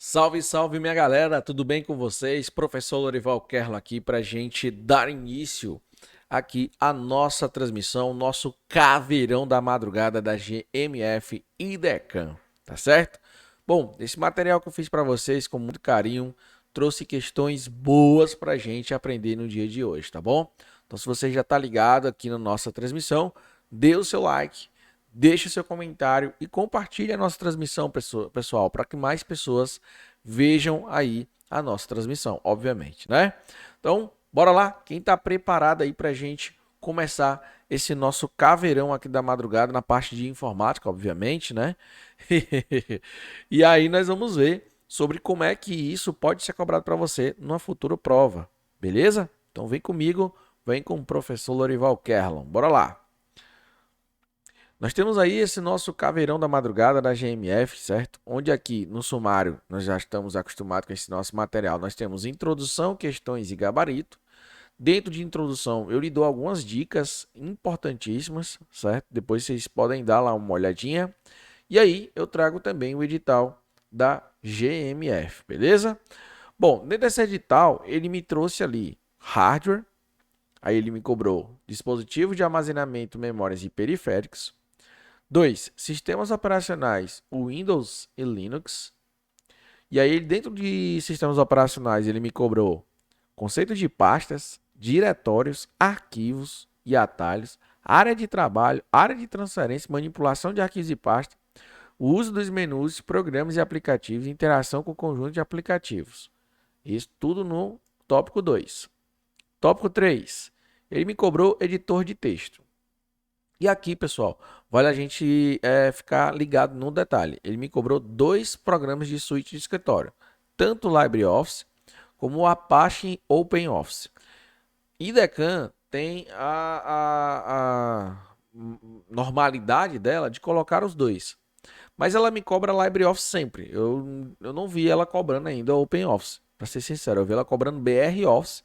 Salve, salve minha galera, tudo bem com vocês? Professor Lorival Kerlo aqui para a gente dar início aqui à nossa transmissão, nosso caveirão da madrugada da GMF IDECAM, tá certo? Bom, esse material que eu fiz para vocês com muito carinho trouxe questões boas para a gente aprender no dia de hoje, tá bom? Então se você já está ligado aqui na nossa transmissão, dê o seu like, deixe o seu comentário e compartilhe a nossa transmissão, pessoal, para que mais pessoas vejam aí a nossa transmissão, obviamente, né? Então, bora lá. Quem está preparado aí para a gente começar esse nosso caveirão aqui da madrugada na parte de informática, obviamente, né? E aí nós vamos ver sobre como é que isso pode ser cobrado para você numa futura prova, beleza? Então vem comigo, vem com o professor Lorival Kerlon. Bora lá. Nós temos aí esse nosso caveirão da madrugada da GMF, certo? Onde aqui no sumário nós já estamos acostumados com esse nosso material. Nós temos introdução, questões e gabarito. Dentro de introdução eu lhe dou algumas dicas importantíssimas, certo? Depois vocês podem dar lá uma olhadinha. E aí eu trago também o edital da GMF, beleza? Bom, dentro desse edital ele me trouxe ali hardware, aí ele me cobrou dispositivos de armazenamento, memórias e periféricos. 2. Sistemas operacionais, o Windows e Linux. E aí, dentro de sistemas operacionais, ele me cobrou conceito de pastas, diretórios, arquivos e atalhos, área de trabalho, área de transferência, manipulação de arquivos e pastas, o uso dos menus, programas e aplicativos e interação com o conjunto de aplicativos. Isso tudo no tópico 2. Tópico 3. Ele me cobrou editor de texto. E aqui, pessoal, vale a gente ficar ligado num detalhe. Ele me cobrou 2 programas de suíte de escritório, tanto o LibreOffice como o Apache OpenOffice. IDECAM tem a normalidade dela de colocar os dois, mas ela me cobra LibreOffice sempre. Eu não vi ela cobrando ainda o OpenOffice, para ser sincero. Eu vi ela cobrando BROffice,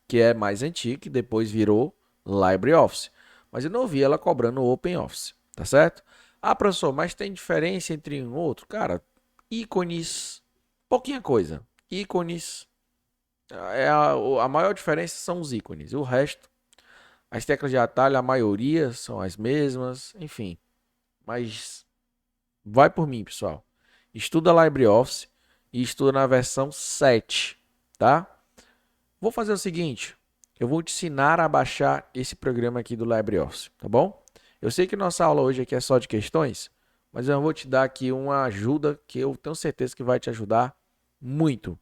que é mais antigo, que depois virou LibreOffice. Mas eu não vi ela cobrando o OpenOffice, tá certo? Ah, professor, mas tem diferença entre um e outro? Cara, ícones, pouquinha coisa. Ícones, a maior diferença são os ícones. O resto, as teclas de atalho, a maioria são as mesmas, enfim. Mas vai por mim, pessoal. Estuda LibreOffice e estuda na versão 7, tá? Vou fazer o seguinte, eu vou te ensinar a baixar esse programa aqui do LibreOffice, tá bom? Eu sei que nossa aula hoje aqui é só de questões, mas eu vou te dar aqui uma ajuda que eu tenho certeza que vai te ajudar muito.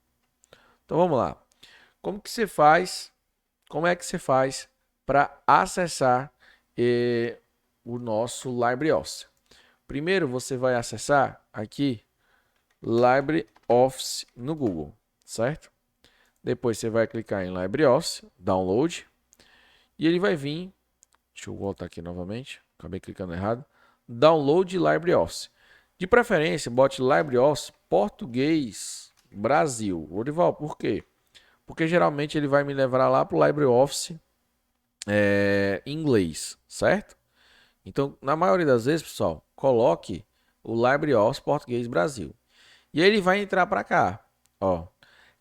Então vamos lá. Como que você faz? Como é que você faz para acessar o nosso LibreOffice? Primeiro você vai acessar aqui LibreOffice no Google, certo? Depois você vai clicar em LibreOffice, Download, e ele vai vir, deixa eu voltar aqui novamente, acabei clicando errado, Download LibreOffice. De preferência, bote LibreOffice Português Brasil. Lorival, por quê? Porque geralmente ele vai me levar lá para o LibreOffice em inglês, certo? Então, na maioria das vezes, pessoal, coloque o LibreOffice Português Brasil. E ele vai entrar para cá, ó.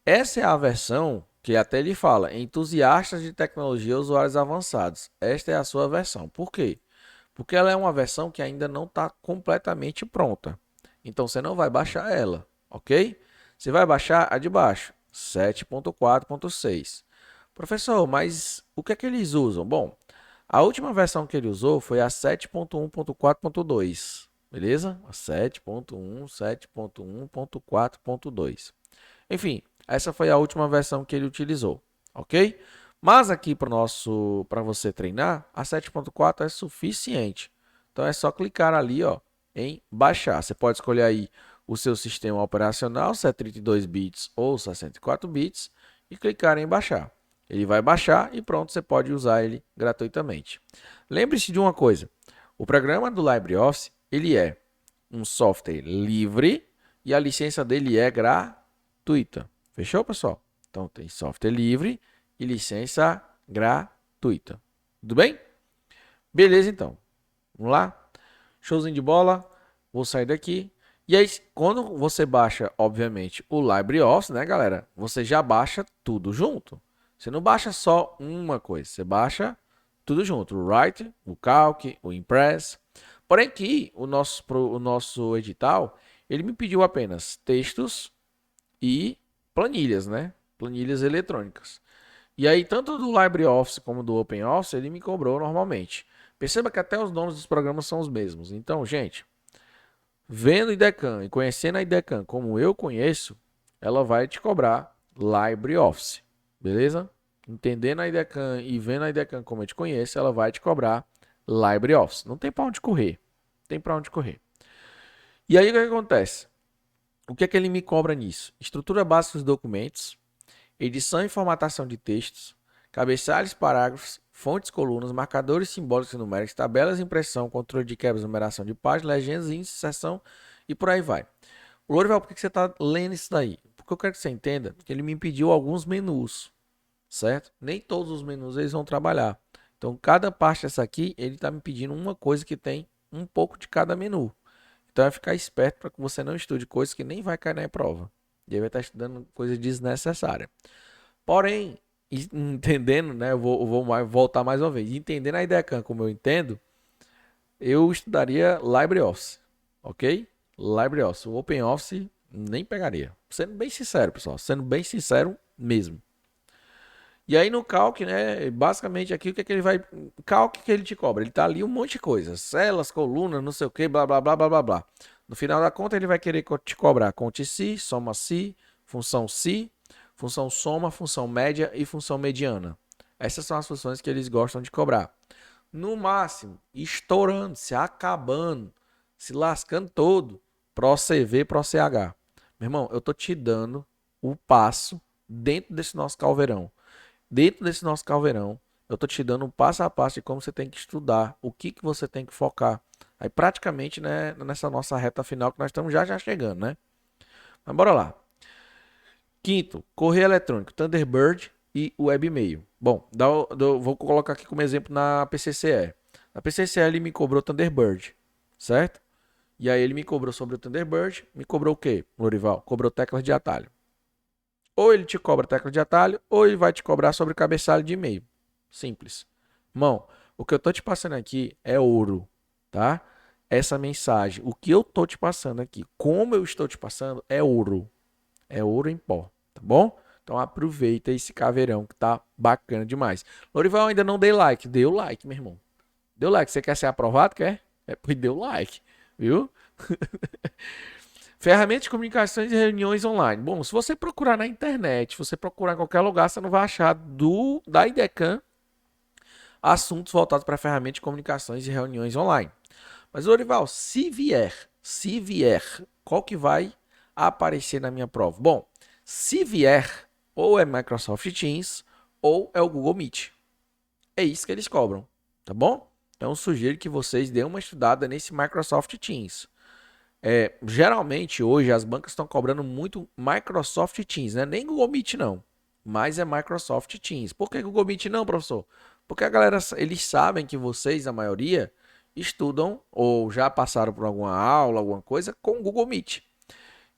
Essa é a versão que até ele fala, entusiastas de tecnologia, usuários avançados. Esta é a sua versão. Por quê? Porque ela é uma versão que ainda não está completamente pronta. Então você não vai baixar ela, ok? Você vai baixar a de baixo, 7.4.6. Professor, mas o que é que eles usam? Bom, a última versão que ele usou foi a 7.1.4.2, beleza? A 7.1, 7.1.4.2. Enfim, essa foi a última versão que ele utilizou, ok? Mas aqui para você treinar, a 7.4 é suficiente. Então é só clicar ali, ó, em baixar. Você pode escolher aí o seu sistema operacional, se é 32 bits ou 64 bits, e clicar em baixar. Ele vai baixar e pronto, você pode usar ele gratuitamente. Lembre-se de uma coisa, o programa do LibreOffice, ele é um software livre e a licença dele é gratuita. Fechou, pessoal? Então tem software livre e licença gratuita. Tudo bem? Beleza, então. Vamos lá? Showzinho de bola. Vou sair daqui E aí, quando você baixa, obviamente, o LibreOffice, né, galera? Você já baixa tudo junto. Você não baixa só uma coisa, você baixa tudo junto. O Writer, o Calc, o Impress. Porém que o nosso edital, ele me pediu apenas textos e planilhas, né? Planilhas eletrônicas. E aí, tanto do LibreOffice como do OpenOffice, ele me cobrou normalmente. Perceba que até os nomes dos programas são os mesmos. Então, gente, vendo IDECAM e conhecendo a IDECAM como eu conheço, ela vai te cobrar LibreOffice, beleza? Entendendo a IDECAM e vendo a IDECAM como eu te conheço, ela vai te cobrar LibreOffice. Não tem para onde correr. Não tem para onde correr. E aí o que acontece? O que é que ele me cobra nisso? Estrutura básica dos documentos, edição e formatação de textos, cabeçalhos, parágrafos, fontes, colunas, marcadores simbólicos e numéricos, tabelas, impressão, controle de quebras, numeração de páginas, legendas, índice, seção e por aí vai. Lorival, por que você está lendo isso daí? Porque eu quero que você entenda que ele me pediu alguns menus, certo? Nem todos os menus eles vão trabalhar. Então, cada parte dessa aqui, ele está me pedindo uma coisa que tem um pouco de cada menu. Então, é ficar esperto para que você não estude coisas que nem vai cair na prova. E aí vai estar estudando coisa desnecessária. Porém, entendendo, né? Voltar mais uma vez. Entendendo a IDECAM como eu entendo, eu estudaria LibreOffice, ok? LibreOffice. O OpenOffice nem pegaria. Sendo bem sincero, pessoal. Sendo bem sincero mesmo. E aí no Calc, né? Basicamente aqui o que é que ele vai. Calc que ele te cobra. Ele tá ali um monte de coisa. Celas, colunas, não sei o que, blá blá blá blá blá blá. No final da conta, ele vai querer te cobrar conte se, soma se, função soma, função média e função mediana. Essas são as funções que eles gostam de cobrar. No máximo, estourando, se acabando, se lascando todo, pro CV, pro CH. Meu irmão, eu tô te dando o passo dentro desse nosso calveirão. Dentro desse nosso calveirão, eu tô te dando um passo a passo de como você tem que estudar, o que você tem que focar. Aí praticamente, né, nessa nossa reta final que nós estamos já chegando, né? Mas bora lá. Quinto, correio eletrônico, Thunderbird e Webmail. Bom, vou colocar aqui como exemplo na PCCE. Na PCCE ele me cobrou Thunderbird, certo? E aí ele me cobrou sobre o Thunderbird, me cobrou o quê, Lorival? Cobrou teclas de atalho. Ou ele te cobra tecla de atalho, ou ele vai te cobrar sobre cabeçalho de e-mail. Simples. Irmão, o que eu tô te passando aqui é ouro, tá? Essa mensagem, o que eu tô te passando aqui, como eu estou te passando, é ouro. É ouro em pó, tá bom? Então aproveita esse caveirão que tá bacana demais. Lorival, ainda não dei like. Deu like, meu irmão. Deu like. Você quer ser aprovado? Quer? Pois deu like, viu? Ferramentas de comunicações e reuniões online. Bom, se você procurar na internet, se você procurar em qualquer lugar, você não vai achar da IDECAM assuntos voltados para ferramentas de comunicações e reuniões online. Mas, Lorival, se vier, qual que vai aparecer na minha prova? Bom, se vier, ou é Microsoft Teams, ou é o Google Meet. É isso que eles cobram, tá bom? Então, sugiro que vocês dêem uma estudada nesse Microsoft Teams. Geralmente, hoje, as bancas estão cobrando muito Microsoft Teams, né? Nem Google Meet, não. Mas é Microsoft Teams. Por que Google Meet não, professor? Porque a galera, eles sabem que vocês, a maioria, estudam ou já passaram por alguma aula, alguma coisa com o Google Meet.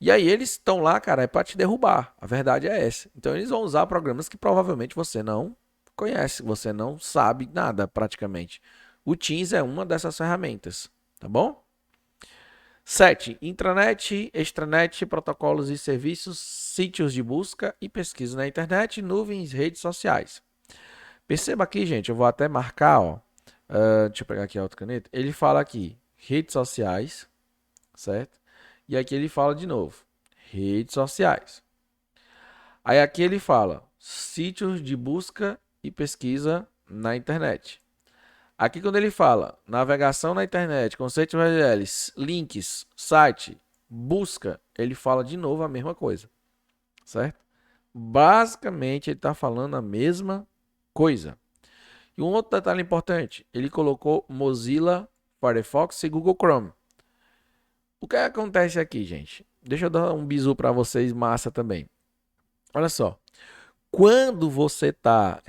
E aí eles estão lá, cara, é para te derrubar. A verdade é essa. Então eles vão usar programas que provavelmente você não conhece, você não sabe nada praticamente. O Teams é uma dessas ferramentas, tá bom? 7. Intranet, extranet, protocolos e serviços, sítios de busca e pesquisa na internet, nuvens, redes sociais. Perceba aqui, gente, eu vou até marcar, ó. Deixa eu pegar aqui a outra caneta. Ele fala aqui, redes sociais, certo? E aqui ele fala de novo, redes sociais. Aí aqui ele fala, sítios de busca e pesquisa na internet. Aqui quando ele fala navegação na internet, conceito URL, links, site, busca, ele fala de novo a mesma coisa, certo? Basicamente ele está falando a mesma coisa. E um outro detalhe importante, ele colocou Mozilla, Firefox e Google Chrome. O que acontece aqui, gente? Deixa eu dar um bisu para vocês, massa também. Olha só, quando você está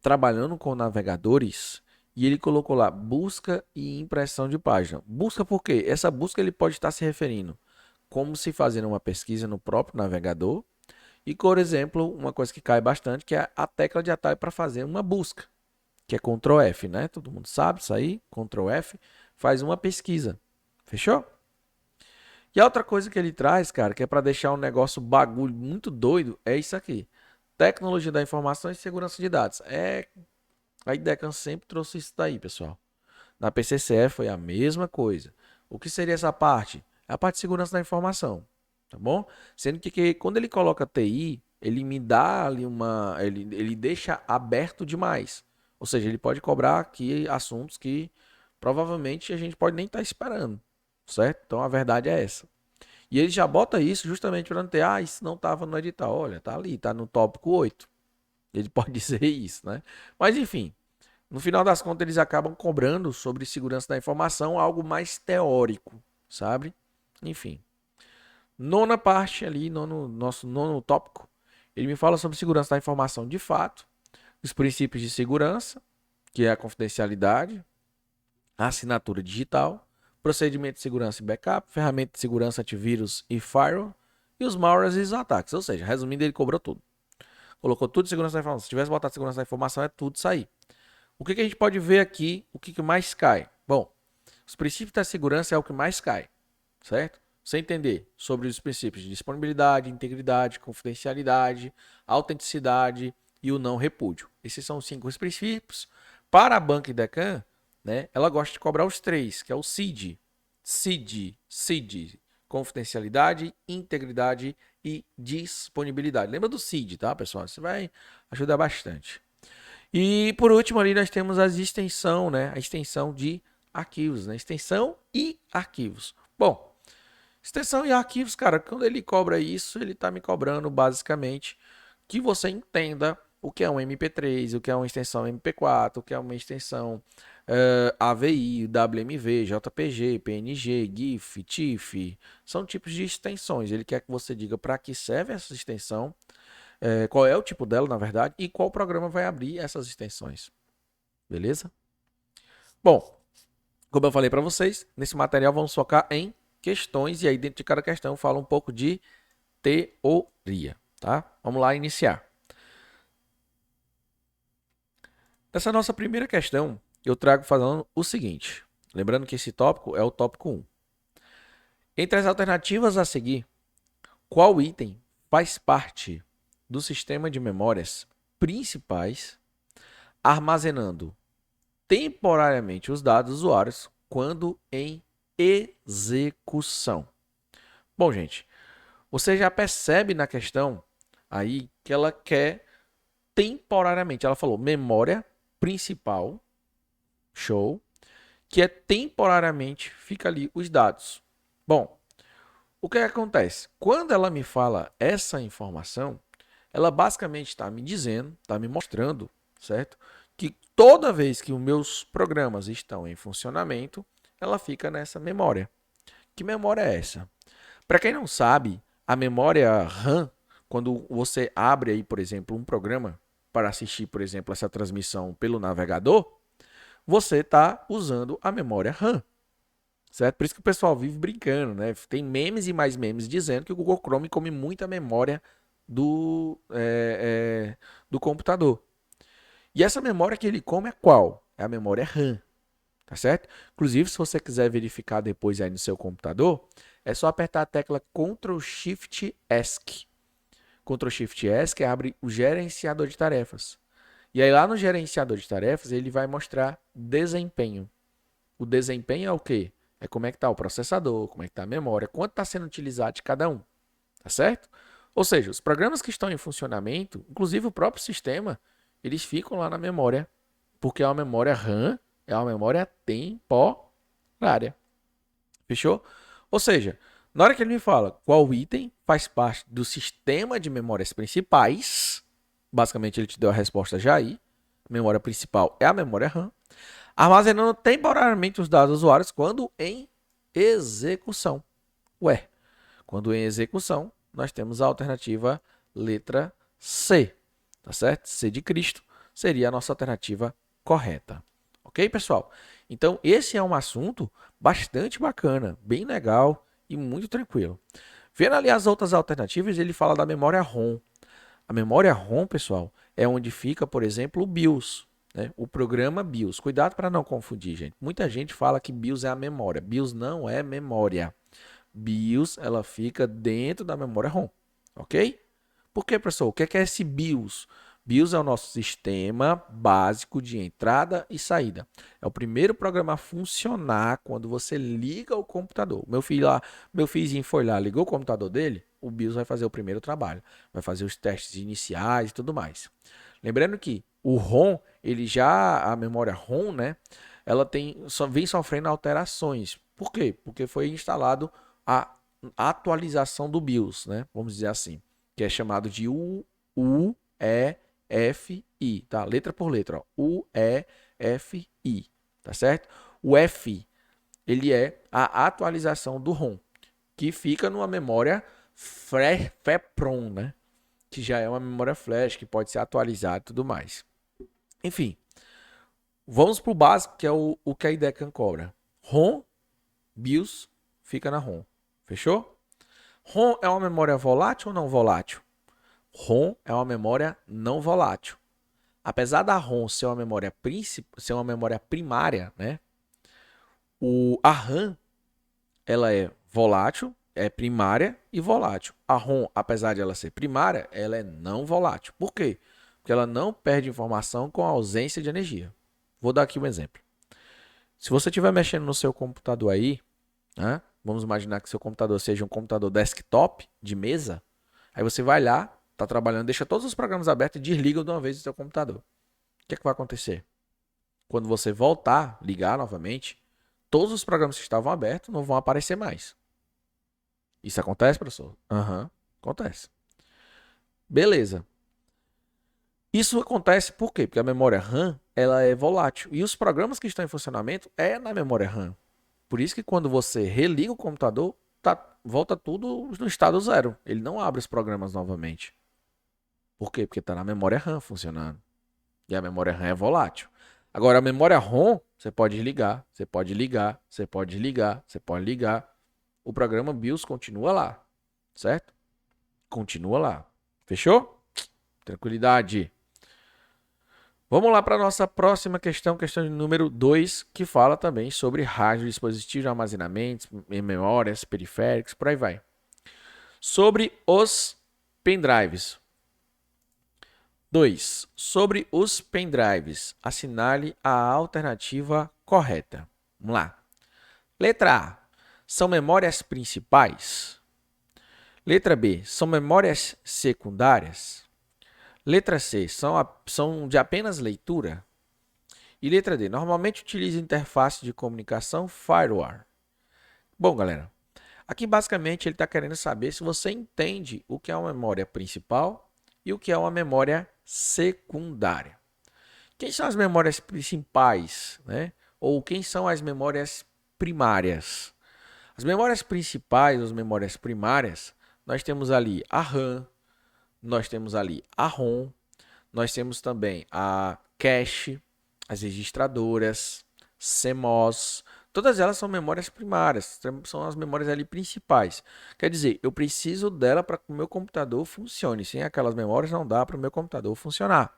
trabalhando com navegadores, e ele colocou lá busca e impressão de página. Busca por quê? Essa busca ele pode estar se referindo como se fazer uma pesquisa no próprio navegador. E, por exemplo, uma coisa que cai bastante, que é a tecla de atalho para fazer uma busca, que é Ctrl F, né? Todo mundo sabe isso aí, Ctrl F, faz uma pesquisa. Fechou? E a outra coisa que ele traz, cara, que é para deixar um negócio bagulho muito doido, é isso aqui. Tecnologia da informação e segurança de dados. A IDECAN sempre trouxe isso daí, pessoal. Na PCCE foi a mesma coisa. O que seria essa parte? É a parte de segurança da informação, tá bom? Sendo que quando ele coloca TI, ele me dá ali ele deixa aberto demais. Ou seja, ele pode cobrar aqui assuntos que provavelmente a gente pode nem estar esperando, certo? Então a verdade é essa. E ele já bota isso justamente para não ter, isso não estava no edital. Olha, tá ali, tá no tópico 8. Ele pode dizer isso, né? Mas enfim, no final das contas, eles acabam cobrando sobre segurança da informação algo mais teórico, sabe? Enfim. Nona parte ali, nosso nono tópico, ele me fala sobre segurança da informação de fato, os princípios de segurança, que é a confidencialidade, a assinatura digital, procedimento de segurança e backup, ferramenta de segurança antivírus e firewall, e os malwares e os ataques. Ou seja, resumindo, ele cobrou tudo. Colocou tudo de segurança da informação. Se tivesse botado segurança da informação, é tudo isso aí. O que a gente pode ver aqui, o que mais cai? Bom, os princípios da segurança é o que mais cai, certo? Você entender sobre os princípios de disponibilidade, integridade, confidencialidade, autenticidade e o não repúdio. Esses são os 5 princípios. Para a Banca IDECAN, né, ela gosta de cobrar os 3, que é o CID. CID, confidencialidade, integridade e disponibilidade. Lembra do CID, tá, pessoal? Isso vai ajudar bastante. E por último ali nós temos as extensão, né? A extensão de arquivos, né? Extensão e arquivos. Bom, extensão e arquivos, cara, quando ele cobra isso, ele está me cobrando basicamente que você entenda o que é um MP3, o que é uma extensão MP4, o que é uma extensão AVI, WMV, JPG, PNG, GIF, TIFF. São tipos de extensões. Ele quer que você diga para que serve essa extensão, qual é o tipo dela, na verdade, e qual programa vai abrir essas extensões. Beleza? Bom, como eu falei para vocês, nesse material vamos focar em questões e aí dentro de cada questão fala um pouco de teoria, tá? Vamos lá iniciar. Nessa nossa primeira questão, eu trago falando o seguinte, lembrando que esse tópico é o tópico 1. Entre as alternativas a seguir, qual item faz parte do sistema de memórias principais, armazenando temporariamente os dados dos usuários quando em execução? Bom, gente, você já percebe na questão aí que ela quer temporariamente, ela falou memória principal, show, que é temporariamente, fica ali os dados. Bom, o que acontece? Quando ela me fala essa informação, ela basicamente está me dizendo, está me mostrando, certo? Que toda vez que os meus programas estão em funcionamento, ela fica nessa memória. Que memória é essa? Para quem não sabe, a memória RAM, quando você abre aí, por exemplo, um programa para assistir, por exemplo, essa transmissão pelo navegador, você está usando a memória RAM. Certo? Por isso que o pessoal vive brincando, né? Tem memes e mais memes dizendo que o Google Chrome come muita memória do computador. E essa memória que ele come é qual? É a memória RAM, tá certo? Inclusive, se você quiser verificar depois aí no seu computador, é só apertar a tecla Ctrl Shift ESC. Ctrl Shift ESC abre o gerenciador de tarefas. E aí lá no gerenciador de tarefas, ele vai mostrar desempenho. O desempenho é o quê? É como é que está o processador, como é que está a memória, quanto está sendo utilizado de cada um, tá certo? Ou seja, os programas que estão em funcionamento, inclusive o próprio sistema, eles ficam lá na memória, porque é uma memória RAM, é uma memória temporária. Fechou? Ou seja, na hora que ele me fala qual item faz parte do sistema de memórias principais, basicamente ele te deu a resposta já aí, a memória principal é a memória RAM, armazenando temporariamente os dados dos usuários quando em execução. Ué, quando em execução, nós temos a alternativa letra C, tá certo? C de Cristo seria a nossa alternativa correta. Ok, pessoal? Então, esse é um assunto bastante bacana, bem legal e muito tranquilo. Vendo ali as outras alternativas, ele fala da memória ROM. A memória ROM, pessoal, é onde fica, por exemplo, o BIOS, né? O programa BIOS. Cuidado para não confundir, gente. Muita gente fala que BIOS é a memória. BIOS não é memória. BIOS, ela fica dentro da memória ROM, ok? Por que, professor? O que é esse BIOS? BIOS é o nosso sistema básico de entrada e saída. É o primeiro programa a funcionar quando você liga o computador. Meu filhinho foi lá, ligou o computador dele, o BIOS vai fazer o primeiro trabalho. Vai fazer os testes iniciais e tudo mais. Lembrando que o ROM, a memória ROM, né? Ela vem sofrendo alterações. Por quê? Porque foi instalado a atualização do BIOS, né? Vamos dizer assim, que é chamado de UEFI, tá? Letra por letra, ó. UEFI, tá certo? O F, ele é a atualização do ROM, que fica numa memória FEPROM, né? Que já é uma memória flash, que pode ser atualizada e tudo mais. Enfim, vamos para o básico, que é o que a IDECAN cobra. ROM, BIOS, fica na ROM. Fechou? ROM é uma memória volátil ou não volátil? ROM é uma memória não volátil. Apesar da ROM ser uma memória primária, né? A RAM, ela é volátil, é primária e volátil. A ROM, apesar de ela ser primária, ela é não volátil. Por quê? Porque ela não perde informação com a ausência de energia. Vou dar aqui um exemplo. Se você estiver mexendo no seu computador aí, né? Vamos imaginar que seu computador seja um computador desktop de mesa. Aí você vai lá, está trabalhando, deixa todos os programas abertos e desliga de uma vez o seu computador. O que é que vai acontecer? Quando você voltar, ligar novamente, todos os programas que estavam abertos não vão aparecer mais. Isso acontece, professor? Aham, acontece. Beleza. Isso acontece por quê? Porque a memória RAM ela é volátil. E os programas que estão em funcionamento é na memória RAM. Por isso que quando você religa o computador, volta tudo no estado zero. Ele não abre os programas novamente. Por quê? Porque está na memória RAM funcionando. E a memória RAM é volátil. Agora, a memória ROM, você pode ligar, você pode ligar, você pode ligar, você pode ligar. O programa BIOS continua lá, certo? Continua lá. Fechou? Tranquilidade. Vamos lá para a nossa próxima questão de número 2, que fala também sobre rádio, dispositivos de armazenamento, memórias, periféricos, por aí vai. Sobre os pendrives. 2. Sobre os pendrives, assinale a alternativa correta. Vamos lá. Letra A. São memórias principais. Letra B. São memórias secundárias. Letra C. São de apenas leitura. E letra D. Normalmente utiliza interface de comunicação firewall. Bom, galera. Aqui basicamente ele está querendo saber se você entende o que é uma memória principal e o que é uma memória secundária. Quem são as memórias principais, né? Ou quem são as memórias primárias? As memórias principais, as memórias primárias, nós temos ali a RAM, nós temos ali a ROM, nós temos também a cache, as registradoras, CMOS. Todas elas são memórias primárias, são as memórias ali principais. Quer dizer, eu preciso dela para que o meu computador funcione. Sem aquelas memórias não dá para o meu computador funcionar.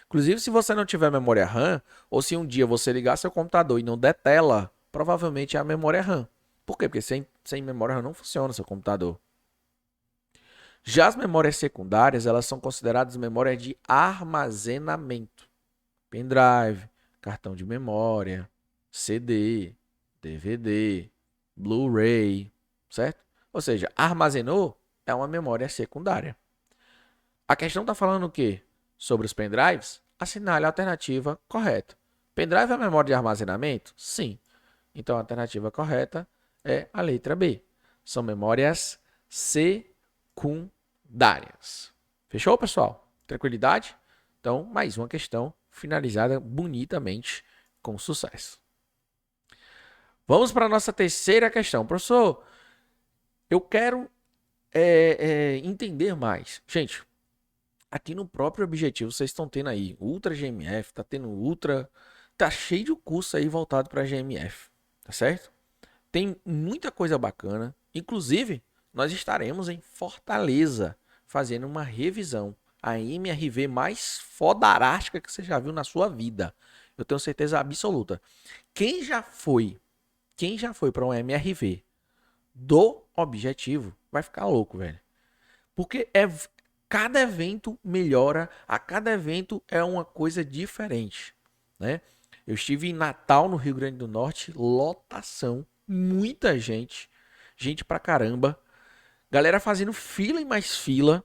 Inclusive, se você não tiver memória RAM, ou se um dia você ligar seu computador e não der tela, provavelmente é a memória RAM. Por quê? Porque sem memória RAM não funciona o seu computador. Já as memórias secundárias, elas são consideradas memórias de armazenamento. Pendrive, cartão de memória, CD, DVD, Blu-ray, certo? Ou seja, armazenou é uma memória secundária. A questão está falando o quê? Sobre os pendrives? Assinale a alternativa correta. Pendrive é memória de armazenamento? Sim. Então a alternativa correta é a letra B. São memórias secundárias. Fechou, pessoal? Tranquilidade? Então, mais uma questão finalizada bonitamente com sucesso. Vamos para a nossa terceira questão. Professor, eu quero entender mais. Gente, aqui no próprio objetivo, vocês estão tendo aí Ultra GMF, tá tendo Ultra, tá cheio de curso aí voltado para GMF, tá certo? Tem muita coisa bacana Inclusive, nós estaremos em Fortaleza fazendo uma revisão. A MRV mais fodarástica que você já viu na sua vida. Eu tenho certeza absoluta. Quem já foi para um MRV do Objetivo vai ficar louco, velho. Porque cada evento melhora, a cada evento é uma coisa diferente, né? Eu estive em Natal, no Rio Grande do Norte, lotação, muita gente, gente pra caramba, galera fazendo fila e mais fila,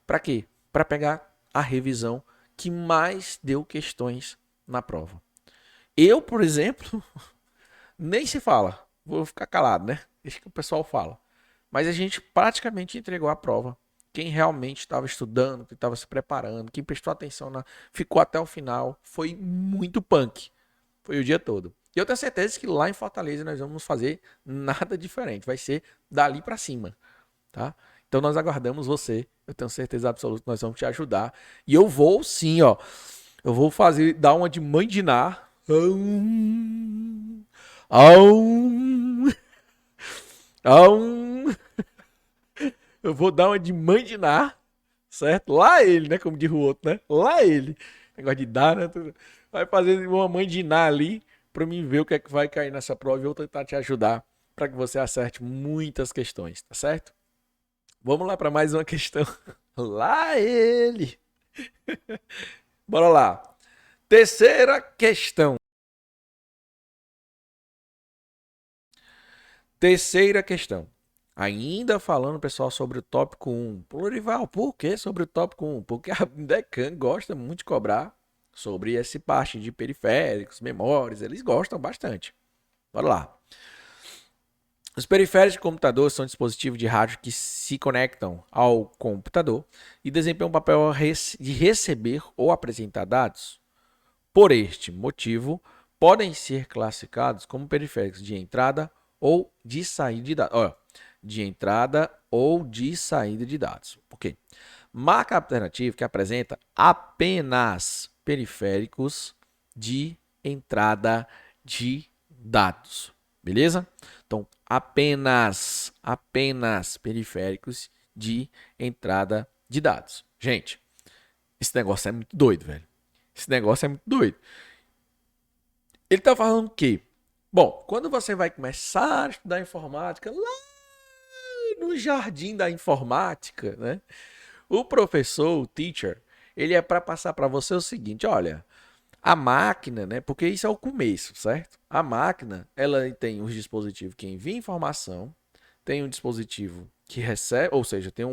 pra quê? Pra pegar a revisão que mais deu questões na prova. Eu, por exemplo, nem se fala, vou ficar calado, né? Deixa que o pessoal fala. Mas a gente praticamente entregou a prova. Quem realmente estava estudando, que estava se preparando, quem prestou atenção, ficou até o final, foi muito punk. Foi o dia todo. E eu tenho certeza que lá em Fortaleza nós vamos fazer nada diferente. Vai ser dali para cima, tá? Então nós aguardamos você. Eu tenho certeza absoluta que nós vamos te ajudar. E eu vou sim, ó. Eu vou dar uma de mãe de Ná. Eu vou dar uma de mãe de Ná, certo? Lá ele, né? Como diz o outro, né? Lá ele. Negócio de dar, né? Vai fazer uma mãe de Ná ali pra mim ver o que é que vai cair nessa prova e eu tentar te ajudar para que você acerte muitas questões, tá certo? Vamos lá para mais uma questão. Lá ele. Bora lá. Terceira questão. Terceira questão. Ainda falando, pessoal, sobre o tópico 1. Plurival, por que sobre o tópico 1? Porque a Decan gosta muito de cobrar sobre essa parte de periféricos, memórias. Eles gostam bastante. Bora lá. Os periféricos de computador são dispositivos de rádio que se conectam ao computador e desempenham um papel de receber ou apresentar dados. Por este motivo, podem ser classificados como periféricos de entrada ou de saída de dados. Olha, de entrada ou de saída de dados. Por quê? Marca alternativa que apresenta apenas periféricos de entrada de dados. Beleza? Então, apenas periféricos de entrada de dados. Gente, esse negócio é muito doido, velho. Esse negócio é muito doido. Ele tá falando que, bom, quando você vai começar a estudar informática, lá no jardim da informática, né? O professor, o teacher, ele é para passar para você o seguinte, olha, a máquina, né? Porque isso é o começo, certo? A máquina, ela tem os dispositivos que enviam informação, tem um dispositivo que recebe, ou seja, tem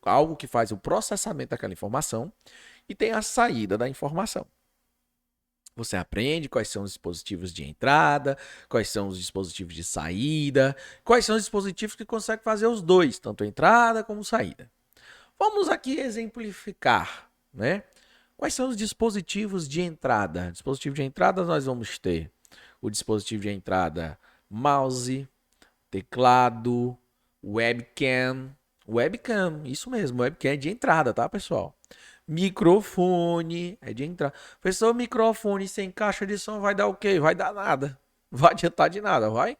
algo que faz o processamento daquela informação e tem a saída da informação. Você aprende quais são os dispositivos de entrada, quais são os dispositivos de saída, quais são os dispositivos que conseguem fazer os dois, tanto entrada como saída. Vamos aqui exemplificar, né? Quais são os dispositivos de entrada? Dispositivo de entrada nós vamos ter o dispositivo de entrada mouse, teclado, webcam. Webcam, isso mesmo, webcam é de entrada, tá, pessoal? Microfone é de entrada. Professor, microfone sem caixa de som vai dar o quê? Vai dar nada. Vai adiantar de nada, vai?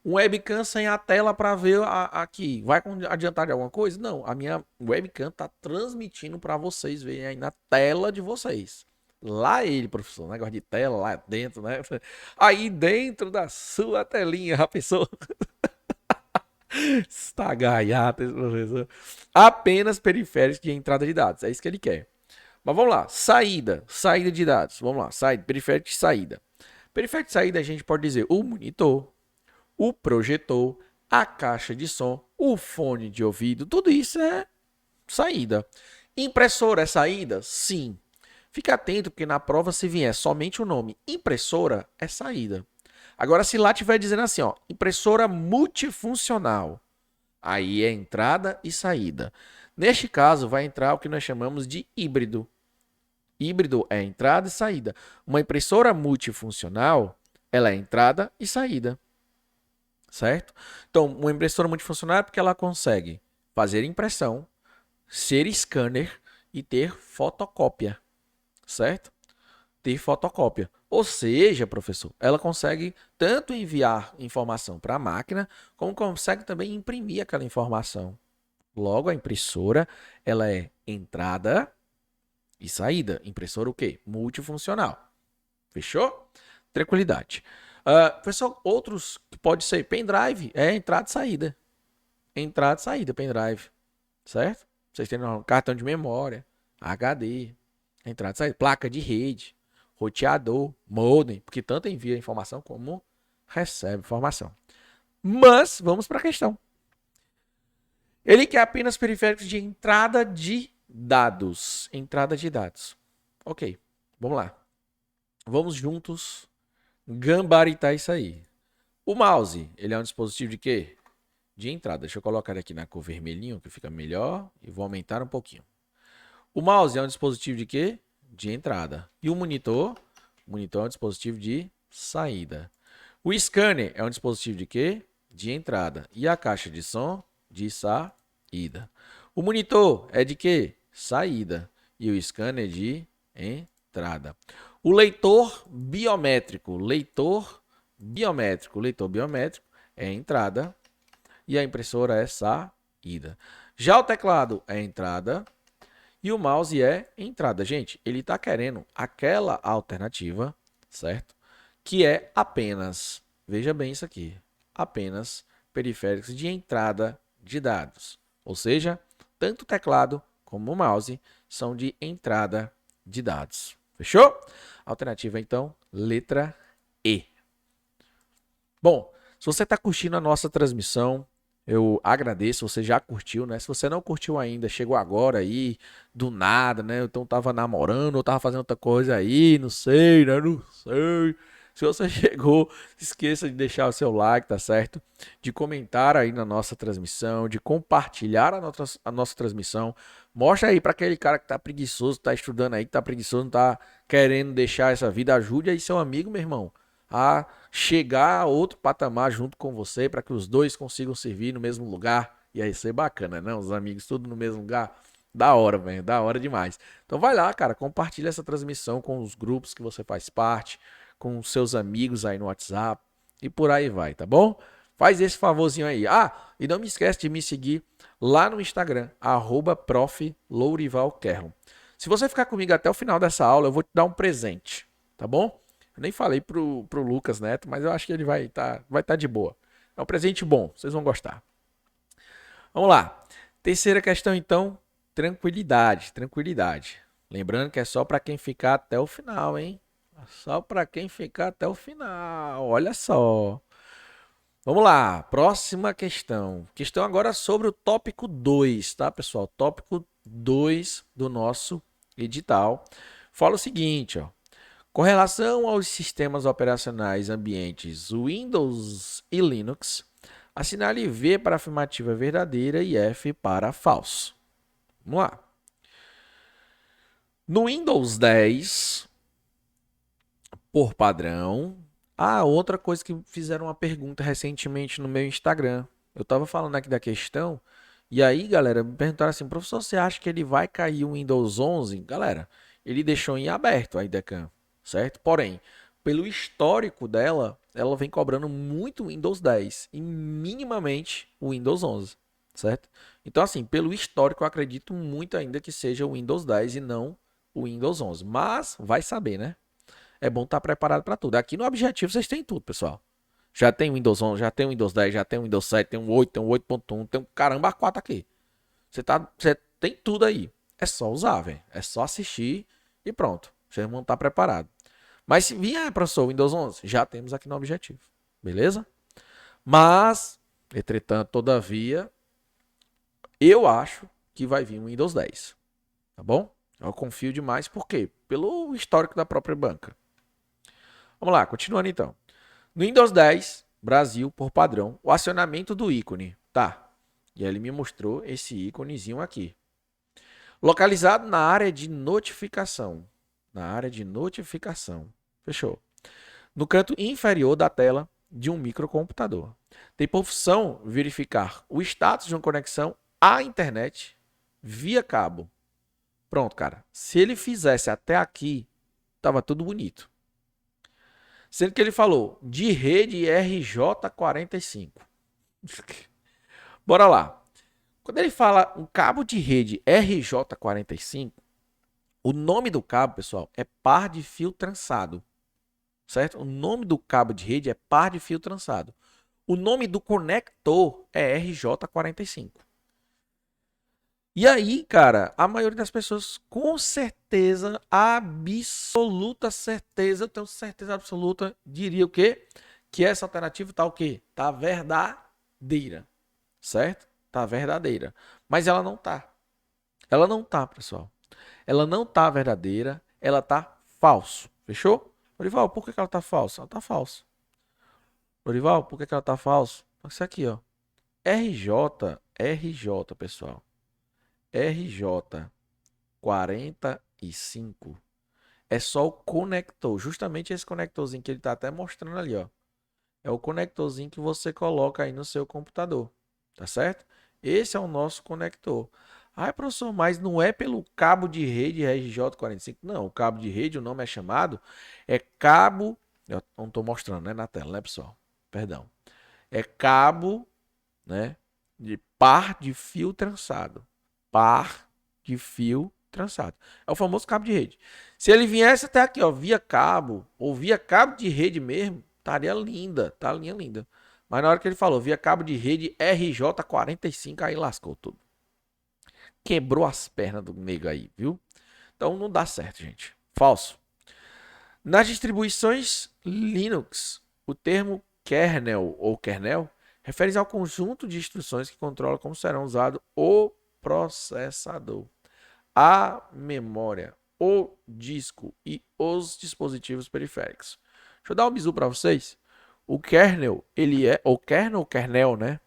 Um webcam sem a tela para ver aqui. Vai adiantar de alguma coisa? Não, a minha webcam tá transmitindo para vocês verem aí na tela de vocês. Lá ele, professor, negócio de tela lá dentro, né? Aí dentro da sua telinha, a pessoa está gaiata, esse professor. Apenas periféricos de entrada de dados, é isso que ele quer. Mas vamos lá, saída de dados. Vamos lá, saída, periférico de saída. Periférico de saída a gente pode dizer o monitor, o projetor, a caixa de som, o fone de ouvido, tudo isso é saída. Impressora é saída? Sim. Fique atento porque na prova se vier somente o nome impressora é saída. Agora se lá estiver dizendo assim, ó, impressora multifuncional, aí é entrada e saída. Neste caso vai entrar o que nós chamamos de híbrido. Híbrido é entrada e saída. Uma impressora multifuncional, ela é entrada e saída. Certo? Então, uma impressora multifuncional é porque ela consegue fazer impressão, ser scanner e ter fotocópia. Certo? Ter fotocópia. Ou seja, professor, ela consegue tanto enviar informação para a máquina, como consegue também imprimir aquela informação. Logo, a impressora, ela é entrada e saída. Impressora o quê? Multifuncional. Fechou? Tranquilidade. Pessoal, outros que pode ser pendrive, é entrada e saída. Entrada e saída, pendrive. Certo? Vocês têm um cartão de memória, HD, entrada e saída, placa de rede, roteador, modem, porque tanto envia informação como recebe informação. Mas, vamos para a questão. Ele quer apenas periféricos de entrada de dados. Entrada de dados. Ok, vamos lá. Vamos juntos gambaritar isso aí. O mouse, ele é um dispositivo de quê? De entrada. Deixa eu colocar aqui na cor vermelhinho, que fica melhor. E vou aumentar um pouquinho. O mouse é um dispositivo de quê? De entrada. E o monitor? O monitor é um dispositivo de saída. O scanner é um dispositivo de quê? De entrada. E a caixa de som? De saída. O monitor é de quê? Saída. E o scanner de entrada. O leitor biométrico. Leitor biométrico é entrada. E a impressora é saída. Já o teclado é entrada. E o mouse é entrada. Gente, ele está querendo aquela alternativa, certo? Que é apenas, veja bem isso aqui, apenas periféricos de entrada de dados. Ou seja, tanto o teclado como o mouse são de entrada de dados. Fechou? Alternativa, então, letra E. Bom, se você está curtindo a nossa transmissão, eu agradeço, você já curtiu, né? Se você não curtiu ainda, chegou agora aí, do nada, né? Então tava namorando, ou tava fazendo outra coisa aí, não sei, né? Não sei. Se você chegou, esqueça de deixar o seu like, tá certo? De comentar aí na nossa transmissão, de compartilhar a nossa transmissão. Mostra aí para aquele cara que tá preguiçoso, tá estudando aí, que tá preguiçoso, não tá querendo deixar essa vida. Ajude aí seu amigo, meu irmão, a chegar a outro patamar junto com você para que os dois consigam servir no mesmo lugar. E aí ser bacana, né? Os amigos tudo no mesmo lugar. Da hora, velho. Da hora demais. Então vai lá, cara. Compartilha essa transmissão com os grupos que você faz parte, com os seus amigos aí no WhatsApp e por aí vai, tá bom? Faz esse favorzinho aí. Ah, e não me esquece de me seguir lá no Instagram, @prof.lourivalkerlon. Se você ficar comigo até o final dessa aula, eu vou te dar um presente, tá bom? Eu nem falei pro Lucas Neto, mas eu acho que ele vai tá de boa. É um presente bom, vocês vão gostar. Vamos lá. Terceira questão, então, tranquilidade, tranquilidade. Lembrando que é só para quem ficar até o final, hein? Só para quem ficar até o final. Olha só. Vamos lá, próxima questão. Questão agora sobre o tópico 2, tá, pessoal? Tópico 2 do nosso edital. Fala o seguinte, ó. Com relação aos sistemas operacionais ambientes Windows e Linux, assinale V para afirmativa verdadeira e F para falso. Vamos lá. No Windows 10, por padrão. Outra coisa que fizeram uma pergunta recentemente no meu Instagram. Eu estava falando aqui da questão, e aí, galera, me perguntaram assim, professor, você acha que ele vai cair o Windows 11? Galera, ele deixou em aberto a IDECAM, certo? Porém, pelo histórico dela, ela vem cobrando muito Windows 10 e minimamente o Windows 11, certo? Então, assim, pelo histórico, eu acredito muito ainda que seja o Windows 10 e não o Windows 11. Mas, vai saber, né? É bom estar preparado para tudo. Aqui no Objetivo vocês têm tudo, pessoal. Já tem o Windows 11, já tem o Windows 10, já tem o Windows 7, tem o 8, tem o 8.1, tem um caramba 4 aqui. Você tem tudo aí. É só usar, velho. É só assistir e pronto. Vocês vão estar preparados. Mas se vier, professor, o Windows 11, já temos aqui no Objetivo. Beleza? Mas, entretanto, todavia, eu acho que vai vir o Windows 10. Tá bom? Eu confio demais. Por quê? Pelo histórico da própria banca. Vamos lá, continuando então. No Windows 10, Brasil, por padrão, o acionamento do ícone. Tá. E aí ele me mostrou esse íconezinho aqui. Localizado na área de notificação. Na área de notificação. Fechou. No canto inferior da tela de um microcomputador. Tem por função verificar o status de uma conexão à internet via cabo. Pronto, cara. Se ele fizesse até aqui, tava tudo bonito. Sendo que ele falou de rede RJ45. Bora lá. Quando ele fala um cabo de rede RJ45, o nome do cabo, pessoal, é par de fio trançado, certo? O nome do cabo de rede é par de fio trançado. O nome do conector é RJ45. E aí, cara, a maioria das pessoas, com certeza, absoluta certeza, eu tenho certeza absoluta, diria o quê? Que essa alternativa tá o quê? Tá verdadeira, certo? Tá verdadeira. Mas ela não tá. Ela não tá, pessoal. Ela não tá verdadeira, ela tá falso. Fechou? Dorival, por que ela tá falsa? Ela tá falsa. Dorival, por que ela tá falsa? Isso aqui, ó. RJ, pessoal. RJ 45 é só o conector, justamente esse conectorzinho que ele está até mostrando ali, ó. É o conectorzinho que você coloca aí no seu computador, tá certo? Esse é o nosso conector. Ah, professor, mas não é pelo cabo de rede RJ45? Não, o cabo de rede, o nome é chamado, é cabo, eu não estou mostrando, né, na tela, né, pessoal? Perdão. É cabo, né, de par de fio trançado. Par de fio trançado. É o famoso cabo de rede. Se ele viesse até aqui, ó, via cabo, ou via cabo de rede mesmo, estaria linda, tá linha linda. Mas na hora que ele falou, via cabo de rede RJ45, aí lascou tudo. Quebrou as pernas do nego aí, viu? Então não dá certo, gente. Falso. Nas distribuições Linux, o termo kernel ou kernel refere-se ao conjunto de instruções que controla como serão usados o processador, a memória, o disco e os dispositivos periféricos. Deixa eu dar um bisu para vocês. O kernel, ele é o kernel, né?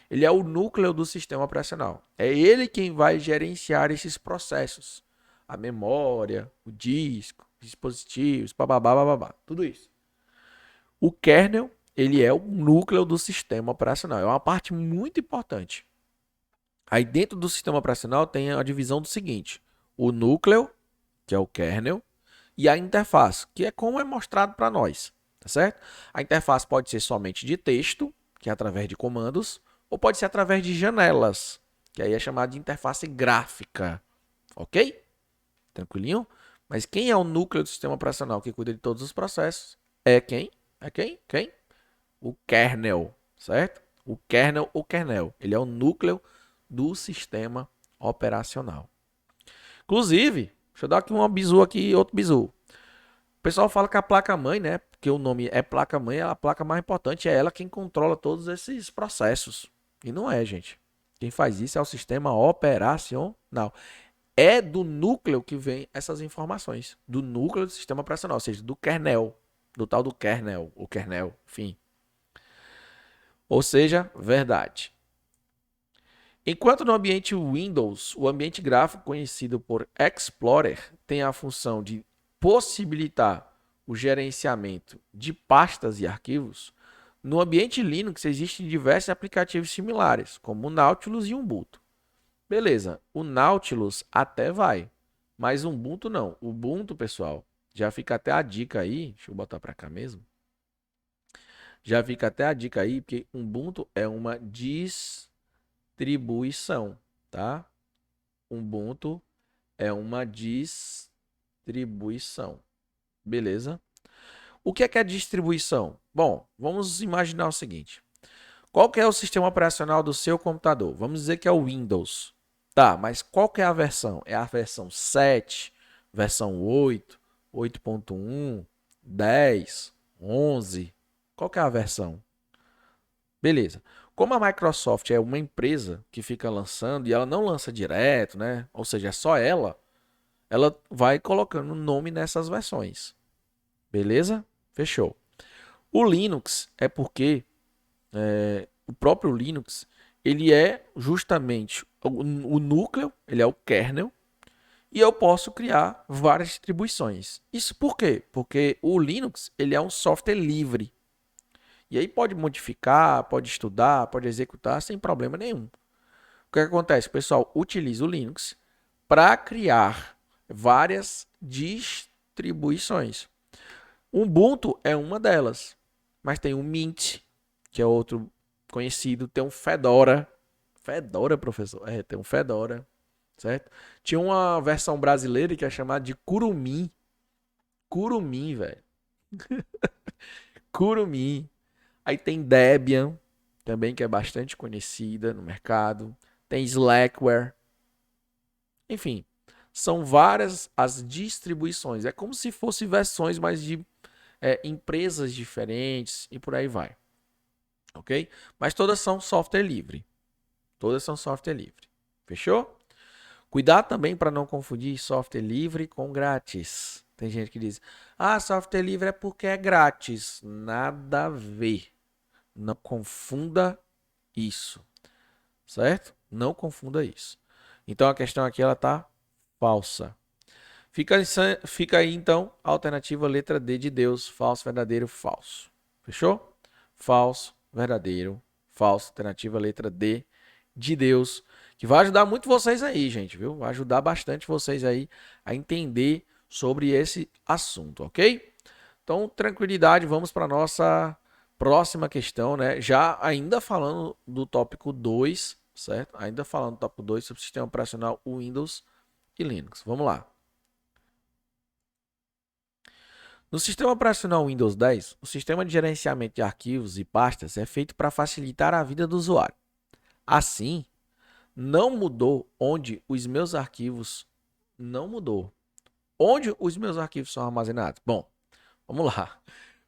Ele é o núcleo do sistema operacional. É ele quem vai gerenciar esses processos. A memória, o disco, os dispositivos, bababá, bababá, tudo isso. O kernel, ele é o núcleo do sistema operacional. É uma parte muito importante. Aí dentro do sistema operacional tem a divisão do seguinte: o núcleo, que é o kernel, e a interface, que é como é mostrado para nós, tá certo? A interface pode ser somente de texto, que é através de comandos, ou pode ser através de janelas, que aí é chamado de interface gráfica, ok? Tranquilinho? Mas quem é o núcleo do sistema operacional que cuida de todos os processos? É quem? É quem? Quem? O kernel, certo? O kernel. Ele é o núcleo do sistema operacional. Inclusive, deixa eu dar aqui um bizu aqui, outro bizu. O pessoal fala que a placa-mãe, né? Porque o nome é placa-mãe, a placa mais importante é ela quem controla todos esses processos. E não é, gente. Quem faz isso é o sistema operacional. É do núcleo que vem essas informações. Do núcleo do sistema operacional, ou seja, do kernel. Do tal do kernel, o kernel, enfim. Ou seja, verdade. Enquanto no ambiente Windows, o ambiente gráfico conhecido por Explorer tem a função de possibilitar o gerenciamento de pastas e arquivos, no ambiente Linux existem diversos aplicativos similares, como o Nautilus e o Ubuntu. Beleza, o Nautilus até vai, mas o Ubuntu não. O Ubuntu, pessoal, já fica até a dica aí, deixa eu botar para cá mesmo. Já fica até a dica aí, porque Ubuntu é uma distribuição, tá? Ubuntu é uma distribuição, beleza? O que é distribuição? Bom, vamos imaginar o seguinte. Qual que é o sistema operacional do seu computador? Vamos dizer que é o Windows. Tá, mas qual que é a versão? É a versão 7, versão 8, 8.1, 10, 11? Qual que é a versão? Beleza. Como a Microsoft é uma empresa que fica lançando e ela não lança direto, né? Ou seja, é só ela vai colocando nome nessas versões. Beleza? Fechou. O Linux é porque o próprio Linux ele é justamente o núcleo, ele é o kernel, e eu posso criar várias distribuições. Isso por quê? Porque o Linux ele é um software livre. E aí pode modificar, pode estudar, pode executar sem problema nenhum. O que acontece? O pessoal utiliza o Linux para criar várias distribuições. Ubuntu é uma delas, mas tem o Mint, que é outro conhecido, tem um Fedora. Fedora, professor? É, tem um Fedora, certo? Tinha uma versão brasileira que é chamada de Curumim. Curumim, velho. Curumim. Aí tem Debian, também que é bastante conhecida no mercado. Tem Slackware. Enfim, são várias as distribuições. É como se fossem versões mais de empresas diferentes e por aí vai. Ok? Mas todas são software livre. Todas são software livre. Fechou? Cuidado também para não confundir software livre com grátis. Tem gente que diz: ah, software livre é porque é grátis. Nada a ver. Não confunda isso. Certo? Não confunda isso. Então a questão aqui ela tá falsa. Fica aí então a alternativa letra D de Deus. Falso, verdadeiro, falso. Fechou? Falso, verdadeiro, falso. Alternativa letra D de Deus. Que vai ajudar muito vocês aí, gente, viu? Vai ajudar bastante vocês aí a entender sobre esse assunto, ok? Então, tranquilidade, vamos para a nossa próxima questão, né? Já ainda falando do tópico 2, certo? Ainda falando do tópico 2 sobre o sistema operacional Windows e Linux. Vamos lá. No sistema operacional Windows 10, o sistema de gerenciamento de arquivos e pastas é feito para facilitar a vida do usuário. Assim, não mudou onde os meus arquivos não mudou. Onde os meus arquivos são armazenados? Bom, vamos lá.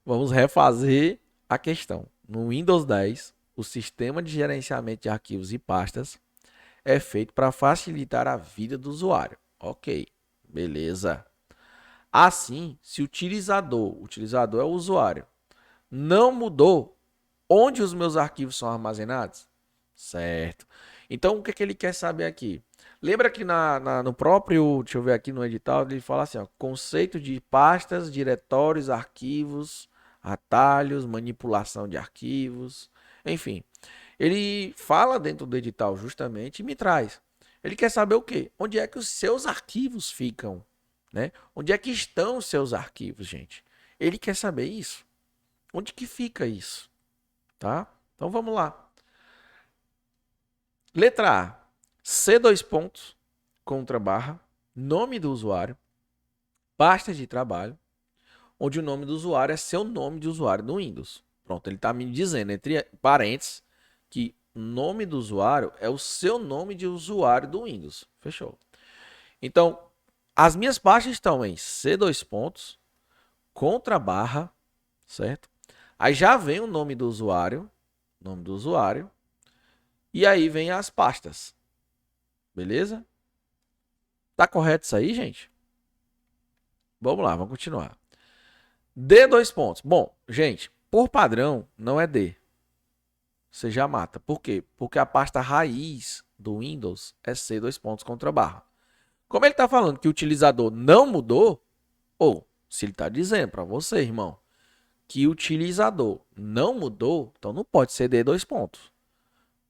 Vamos refazer a questão. No Windows 10, o sistema de gerenciamento de arquivos e pastas é feito para facilitar a vida do usuário. Ok, beleza. Assim, se o utilizador é o usuário, não mudou onde os meus arquivos são armazenados? Certo. Então, o que ele quer saber aqui? Lembra que no próprio, deixa eu ver aqui no edital, ele fala assim, ó, conceito de pastas, diretórios, arquivos, atalhos, manipulação de arquivos, enfim. Ele fala dentro do edital justamente e me traz. Ele quer saber o quê? Onde é que os seus arquivos ficam, né? Onde é que estão os seus arquivos, gente? Ele quer saber isso. Onde que fica isso? Tá? Então vamos lá. Letra A. C dois pontos, contra barra, nome do usuário, pasta de trabalho, onde o nome do usuário é seu nome de usuário no Windows. Pronto, ele está me dizendo, entre parênteses, que o nome do usuário é o seu nome de usuário do Windows. Fechou. Então, as minhas pastas estão em C dois pontos, contra barra, certo? Aí já vem o nome do usuário, e aí vem as pastas. Beleza? Tá correto isso aí, gente? Vamos lá, vamos continuar. D dois pontos. Bom, gente, por padrão não é D. Você já mata. Por quê? Porque a pasta raiz do Windows é C dois pontos contra barra. Como ele está falando que o utilizador não mudou, ou se ele está dizendo para você, irmão, que o utilizador não mudou, então não pode ser D dois pontos.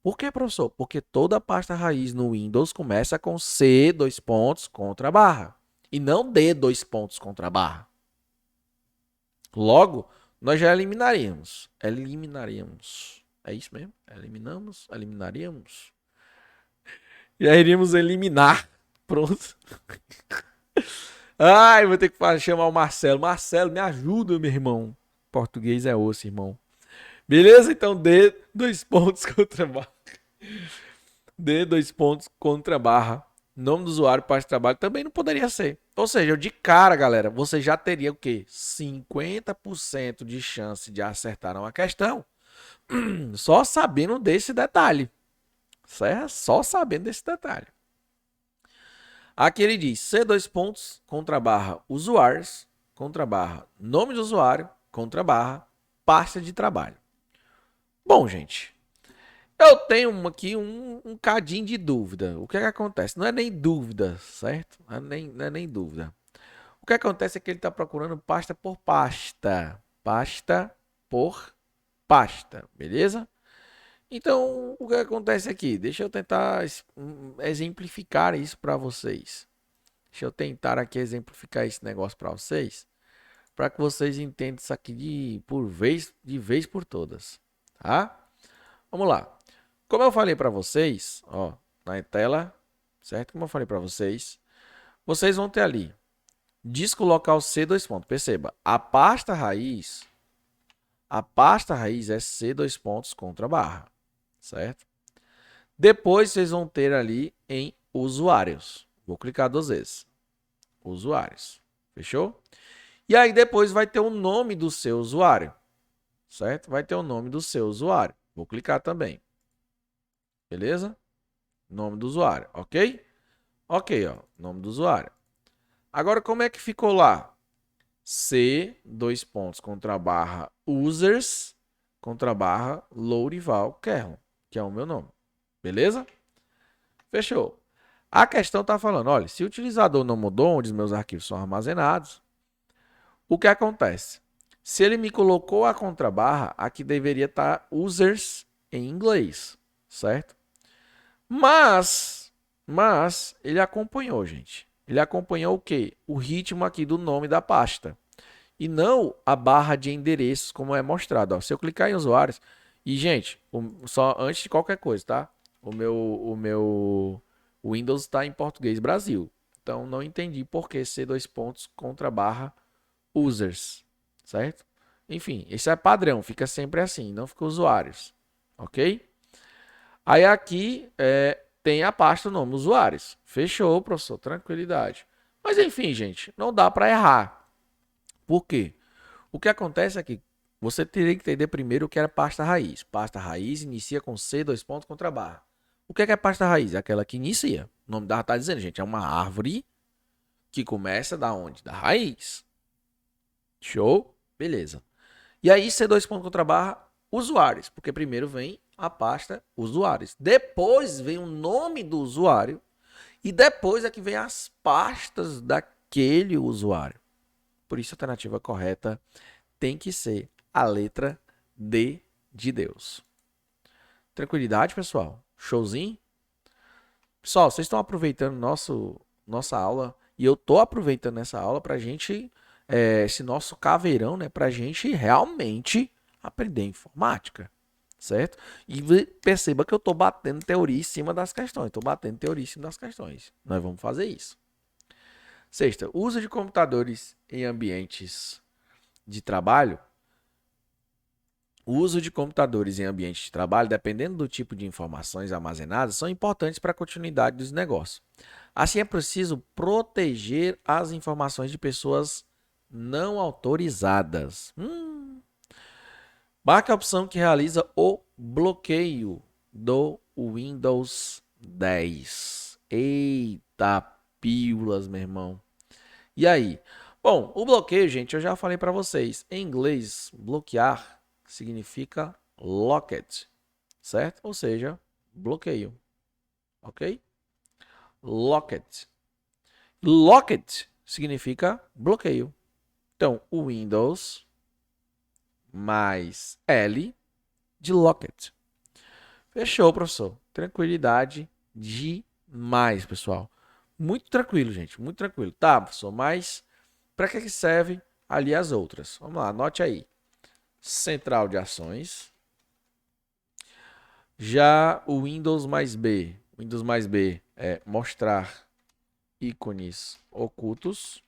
Por que, professor? Porque toda pasta raiz no Windows começa com C dois pontos contra barra e não D dois pontos contra barra. Logo, nós já eliminaríamos. É isso mesmo? Eliminaríamos. Já iríamos eliminar. Pronto. Ai, vou ter que chamar o Marcelo. Marcelo, me ajuda, meu irmão. Português é osso, irmão. Beleza? Então, D, dois pontos contra barra. D, dois pontos contra barra. Nome do usuário, parte de trabalho, também não poderia ser. Ou seja, de cara, galera, você já teria o quê? 50% de chance de acertar uma questão. Só sabendo desse detalhe. Certo? Só sabendo desse detalhe. Aqui ele diz C dois pontos, contra barra usuários, contra barra nome do usuário, contra barra pasta de trabalho. Bom, gente, eu tenho aqui um cadinho de dúvida. O que é que acontece? Não é nem dúvida, certo? Não é nem dúvida. O que acontece é que ele está procurando pasta por pasta. Pasta por pasta, beleza? Então, o que acontece aqui? Deixa eu tentar exemplificar isso para vocês. Deixa eu tentar aqui exemplificar esse negócio para vocês. para que vocês entendam isso aqui de vez por todas, tá? Vamos lá. Como eu falei para vocês, ó, na tela, certo? Como eu falei para vocês, vocês vão ter ali disco local C, dois pontos. Perceba, a pasta raiz é C, dois pontos, contra barra, certo? Depois vocês vão ter ali em usuários. Vou clicar duas vezes. Usuários. Fechou? E aí depois vai ter o nome do seu usuário, certo? Vai ter o nome do seu usuário. Vou clicar também. Beleza? Nome do usuário, ok? Ok, ó, nome do usuário. Agora, como é que ficou lá? C, dois pontos, contra barra users, contra barra Lourival Kerlon, que é o meu nome. Beleza? Fechou. A questão está falando, olha, se o utilizador não mudou onde os meus arquivos são armazenados, o que acontece? Se ele me colocou a contrabarra, aqui deveria estar users em inglês, certo? Mas ele acompanhou, gente. Ele acompanhou o quê? O ritmo aqui do nome da pasta. E não a barra de endereços, como é mostrado. Ó. Se eu clicar em usuários... E, gente, só antes de qualquer coisa, tá? O Windows está em português Brasil. Então, não entendi por que C, dois pontos, contra barra users, certo? Enfim, esse é padrão, fica sempre assim, não fica usuários, ok? Aí aqui tem a pasta nome usuários. Fechou, professor, tranquilidade. Mas enfim, gente, não dá para errar. Por quê? O que acontece é que você teria que entender primeiro o que era pasta raiz. Pasta raiz inicia com C, dois pontos, contra barra. O que é pasta raiz? É aquela que inicia. O nome dela está dizendo, gente, é uma árvore que começa da onde? Da raiz. Show? Beleza. E aí, C2 ponto contra barra, usuários, porque primeiro vem a pasta usuários. Depois vem o nome do usuário e depois é que vem as pastas daquele usuário. Por isso a alternativa correta tem que ser a letra D de Deus. Tranquilidade, pessoal? Showzinho? Pessoal, vocês estão aproveitando nossa aula e eu estou aproveitando essa aula para a gente, esse nosso caveirão, né, para a gente realmente aprender informática, certo? E perceba que eu estou batendo teoria em cima das questões. Estou batendo teoria em cima das questões. Nós vamos fazer isso. Sexta, uso de computadores em ambientes de trabalho. O uso de computadores em ambiente de trabalho, dependendo do tipo de informações armazenadas, são importantes para a continuidade dos negócios. Assim, é preciso proteger as informações de pessoas não autorizadas. Marque a opção que realiza o bloqueio do Windows 10. Eita, pílulas, meu irmão. E aí? Bom, o bloqueio, gente, eu já falei para vocês. Em inglês, bloquear significa locked, certo? Ou seja, bloqueio, ok? Locked. Locked significa bloqueio. Então, o Windows mais L de locked. Fechou, professor. Tranquilidade demais, pessoal. Muito tranquilo, gente. Muito tranquilo. Tá, professor, mas para que serve ali as outras? Vamos lá, anote aí. Central de ações. Já o Windows mais B. Windows mais B é mostrar ícones ocultos.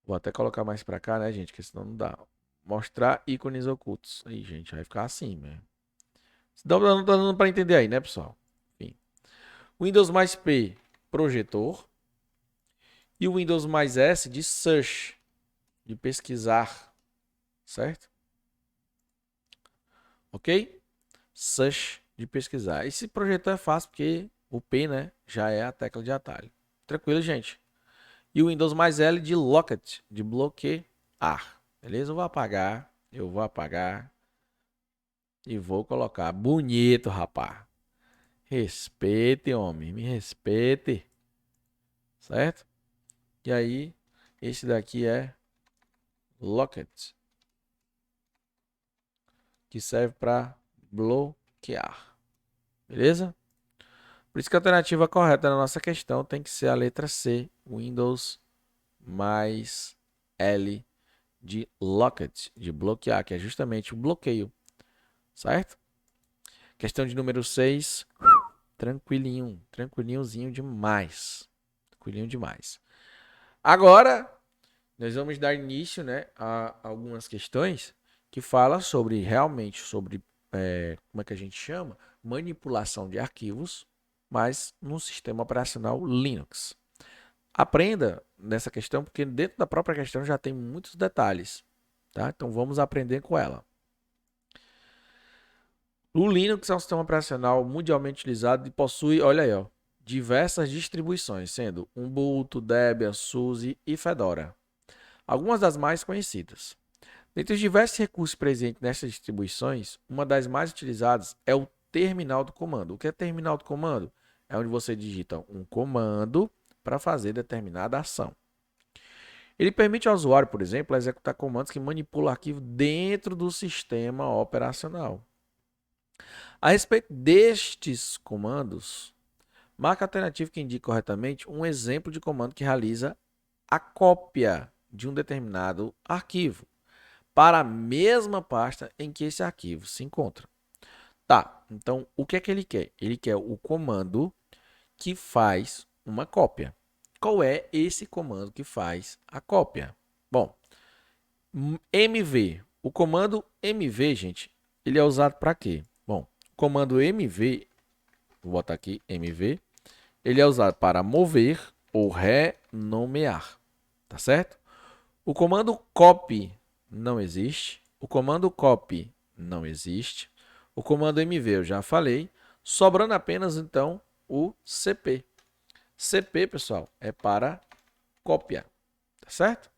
Vou até colocar mais para cá, né, gente? Que senão não dá. Mostrar ícones ocultos. Aí, gente, vai ficar assim, né? Não tá dando para entender aí, né, pessoal? Enfim. Windows mais P, projetor. E o Windows mais S de search, de pesquisar, certo? Ok? Search de pesquisar. Esse projetor é fácil porque o P, né, já é a tecla de atalho. Tranquilo, gente? E o Windows mais L de locket, de bloquear. Beleza? Eu vou apagar e vou colocar bonito, rapaz. Respeite, homem, me respeite. Certo? E aí, esse daqui é locket, que serve para bloquear. Beleza? Por isso que a alternativa correta na nossa questão tem que ser a letra C, Windows mais L de locket, de bloquear, que é justamente o bloqueio, certo? Questão de número 6, tranquilinho, tranquilinhozinho demais. Tranquilinho demais. Agora, nós vamos dar início, né, a algumas questões que falam sobre, realmente, sobre, como é que a gente chama? Manipulação de arquivos, mas no sistema operacional Linux. Aprenda nessa questão, porque dentro da própria questão já tem muitos detalhes, tá? Então vamos aprender com ela. O Linux é um sistema operacional mundialmente utilizado e possui, olha aí, ó, diversas distribuições, sendo Ubuntu, Debian, SUSE e Fedora. Algumas das mais conhecidas. Dentre os diversos recursos presentes nessas distribuições, uma das mais utilizadas é o terminal do comando. O que é terminal do comando? É onde você digita um comando para fazer determinada ação. Ele permite ao usuário, por exemplo, executar comandos que manipulam arquivo dentro do sistema operacional. A respeito destes comandos, marca alternativa que indica corretamente um exemplo de comando que realiza a cópia de um determinado arquivo para a mesma pasta em que esse arquivo se encontra. Tá, então o que é que ele quer? Ele quer o comando que faz uma cópia. Qual é esse comando que faz a cópia? Bom, MV. O comando MV, gente, ele é usado para quê? Bom, o comando MV, vou botar aqui MV, ele é usado para mover ou renomear, tá certo? O comando copy não existe. O comando copy não existe. O comando MV eu já falei. Sobrando apenas, então, o CP. CP, pessoal, é para copiar, tá certo?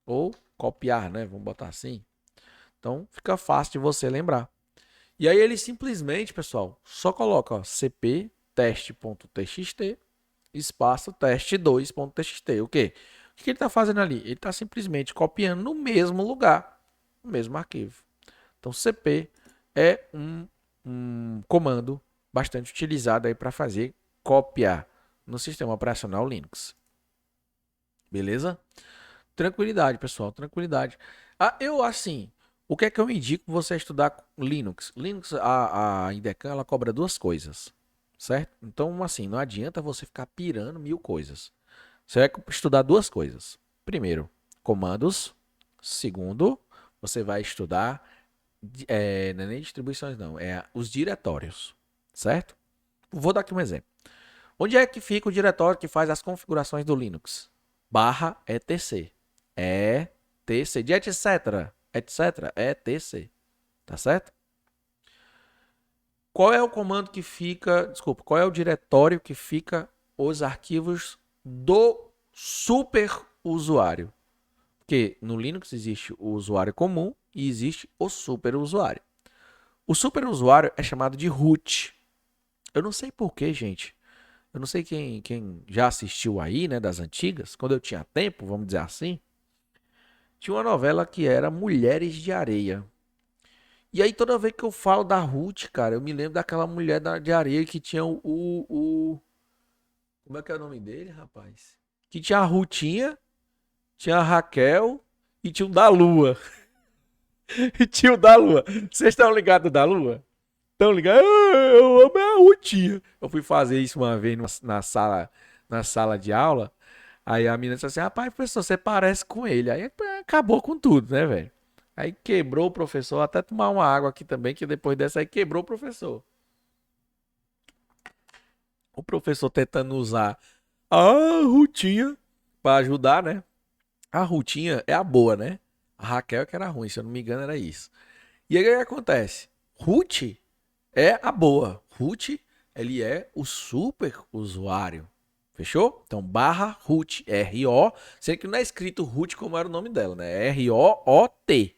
Ou copiar, né? Vamos botar assim. Então, fica fácil de você lembrar. E aí ele simplesmente, pessoal, só coloca ó, cp teste.txt espaço teste2.txt. O quê? O que ele está fazendo ali? Ele está simplesmente copiando no mesmo lugar, no mesmo arquivo. Então, cp é um comando bastante utilizado aí para fazer cópia no sistema operacional Linux. Beleza? Tranquilidade, pessoal, tranquilidade. Eu, assim, o que é que eu indico você estudar Linux? Linux, a IDECAN, ela cobra duas coisas, certo? Então, assim, não adianta você ficar pirando 1000 coisas. Você vai estudar duas coisas. Primeiro, comandos. Segundo, você vai estudar, não é nem distribuições não, é os diretórios, certo? Vou dar aqui um exemplo. Onde é que fica o diretório que faz as configurações do Linux? Barra etc. etc. De etc. etc. etc. Tá certo? Qual é o comando que fica, desculpa, qual é o diretório que fica os arquivos do super usuário? Porque no Linux existe o usuário comum e existe o super usuário. O super usuário é chamado de root. Eu não sei porquê, gente. Eu não sei quem já assistiu aí, né, das antigas. Quando eu tinha tempo, vamos dizer assim, tinha uma novela que era Mulheres de Areia. E aí toda vez que eu falo da Ruth, cara, eu me lembro daquela mulher de areia que tinha como é que é o nome dele, rapaz? Que tinha a Rutinha, tinha a Raquel e tinha o da Lua. E tinha o da Lua. Vocês estão ligados da Lua? Estão ligados? Eu amo a Rutinha. Eu fui fazer isso uma vez na sala de aula. Aí a menina disse assim: rapaz, professor, você parece com ele. Aí acabou com tudo, né, velho? Aí quebrou o professor. Até tomar uma água aqui também, que depois dessa aí quebrou o professor. O professor tentando usar a Rutinha pra ajudar, né? A Rutinha é a boa, né? A Raquel que era ruim, se eu não me engano era isso. E aí o que acontece? Ruth é a boa. Root, ele é o super usuário. Fechou? Então, barra root, R-O, sendo que não é escrito root como era o nome dela, né? R-O-O-T.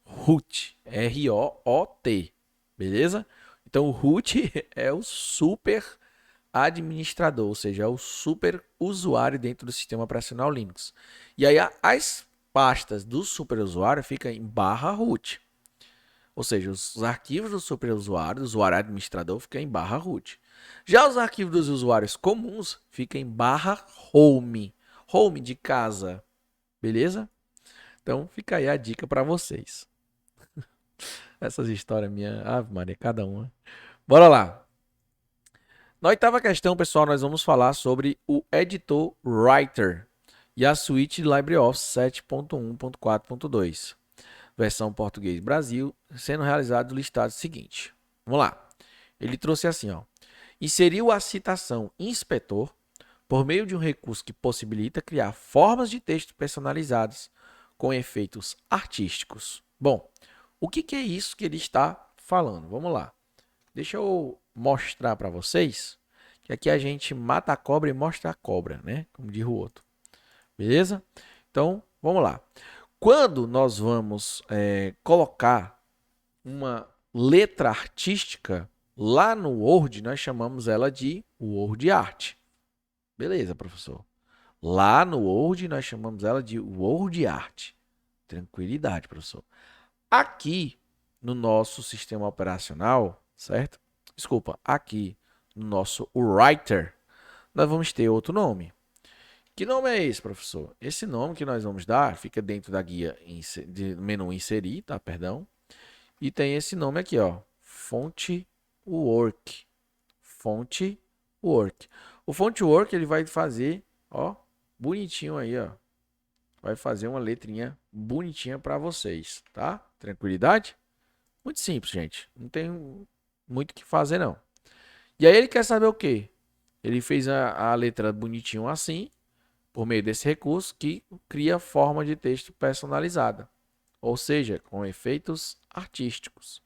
Root, R-O-O-T. Beleza? Então, o root é o super administrador, ou seja, é o super usuário dentro do sistema operacional Linux. E aí, as pastas do super usuário ficam em barra root. Ou seja, os arquivos do superusuário, do usuário administrador, ficam em barra root. Já os arquivos dos usuários comuns ficam em barra home. Home de casa. Beleza? Então fica aí a dica para vocês. Essas histórias minhas, Ave Maria, cada uma. Bora lá. Na oitava questão, pessoal, nós vamos falar sobre o editor Writer e a suíte LibreOffice 7.1.4.2, versão português Brasil, sendo realizado o listado seguinte. Vamos lá. Ele trouxe assim, ó. Inseriu a citação inspetor por meio de um recurso que possibilita criar formas de texto personalizadas com efeitos artísticos. Bom, o que é isso que ele está falando? Vamos lá. Deixa eu mostrar para vocês que aqui a gente mata a cobra e mostra a cobra, né? Como diz o outro. Beleza? Então, vamos lá. Quando nós vamos colocar uma letra artística lá no Word, nós chamamos ela de Word Art. Beleza, professor. Lá no Word, nós chamamos ela de Word Art. Tranquilidade, professor. Aqui no nosso sistema operacional, certo? Desculpa, aqui no nosso Writer, nós vamos ter outro nome. Que nome é esse, professor? Esse nome que nós vamos dar fica dentro da guia de menu inserir, tá? Perdão. E tem esse nome aqui, ó. Font Work. Font Work. O Font Work ele vai fazer, ó, bonitinho aí, ó. Vai fazer uma letrinha bonitinha para vocês, tá? Tranquilidade? Muito simples, gente. Não tem muito o que fazer, não. E aí ele quer saber o quê? Ele fez a letra bonitinho assim, por meio desse recurso, que cria forma de texto personalizada. Ou seja, com efeitos artísticos.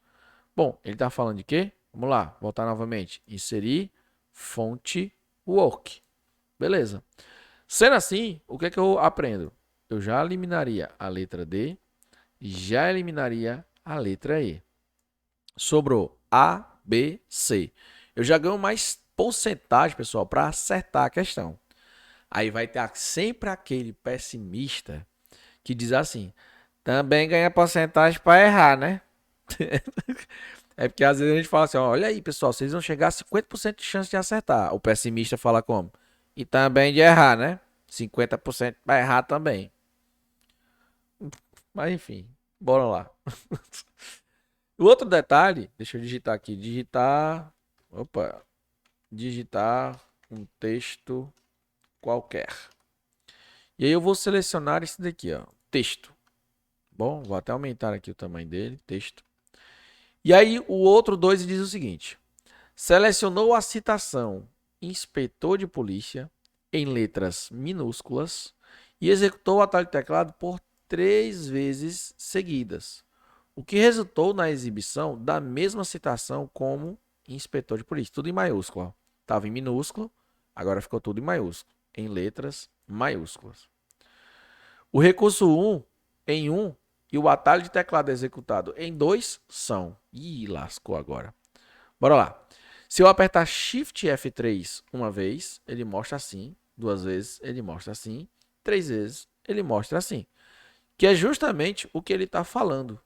Bom, ele está falando de quê? Vamos lá, voltar novamente. Inserir Font Work. Beleza. Sendo assim, o que é que eu aprendo? Eu já eliminaria a letra D e já eliminaria a letra E. Sobrou A, B, C. Eu já ganho mais porcentagem, pessoal, para acertar a questão. Aí vai ter sempre aquele pessimista que diz assim, também ganha porcentagem para errar, né? É porque às vezes a gente fala assim, ó, olha aí, pessoal, vocês vão chegar a 50% de chance de acertar. O pessimista fala como? E também de errar, né? 50% para errar também. Mas enfim, bora lá. O outro detalhe, deixa eu digitar aqui, digitar um texto qualquer. E aí eu vou selecionar esse daqui, ó, texto. Bom, vou até aumentar aqui o tamanho dele, texto. E aí o outro 2 diz o seguinte: selecionou a citação inspetor de polícia em letras minúsculas e executou o atalho de teclado por 3 vezes seguidas, o que resultou na exibição da mesma citação como inspetor de polícia. Tudo em maiúsculo. Estava em minúsculo, agora ficou tudo em maiúsculo, em letras maiúsculas. O recurso 1 em 1 e o atalho de teclado executado em 2 são. Ih, lascou agora. Bora lá. Se eu apertar Shift F3 uma vez, ele mostra assim. 2 vezes, ele mostra assim. 3 vezes, ele mostra assim. Que é justamente o que ele está falando.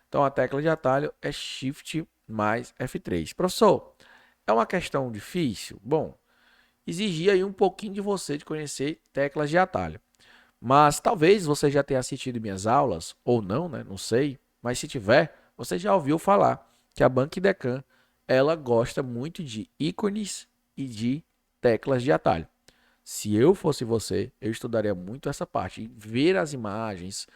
Então, a tecla de atalho é Shift mais F3. Professor, é uma questão difícil? Bom, exigia aí um pouquinho de você de conhecer teclas de atalho. Mas talvez você já tenha assistido minhas aulas, ou não, né? Não sei. Mas se tiver, você já ouviu falar que a Bank Decan, ela gosta muito de ícones e de teclas de atalho. Se eu fosse você, eu estudaria muito essa parte. Ver as imagens,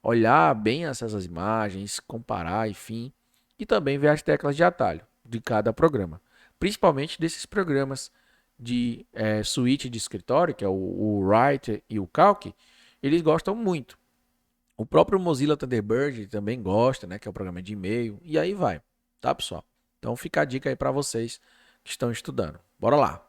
olhar bem essas imagens, comparar, enfim. E também ver as teclas de atalho de cada programa. Principalmente desses programas de suíte de escritório, que é o Writer e o Calc, eles gostam muito. O próprio Mozilla Thunderbird também gosta, né, que é o programa de e-mail, e aí vai, tá, pessoal? Então fica a dica aí para vocês que estão estudando. Bora lá.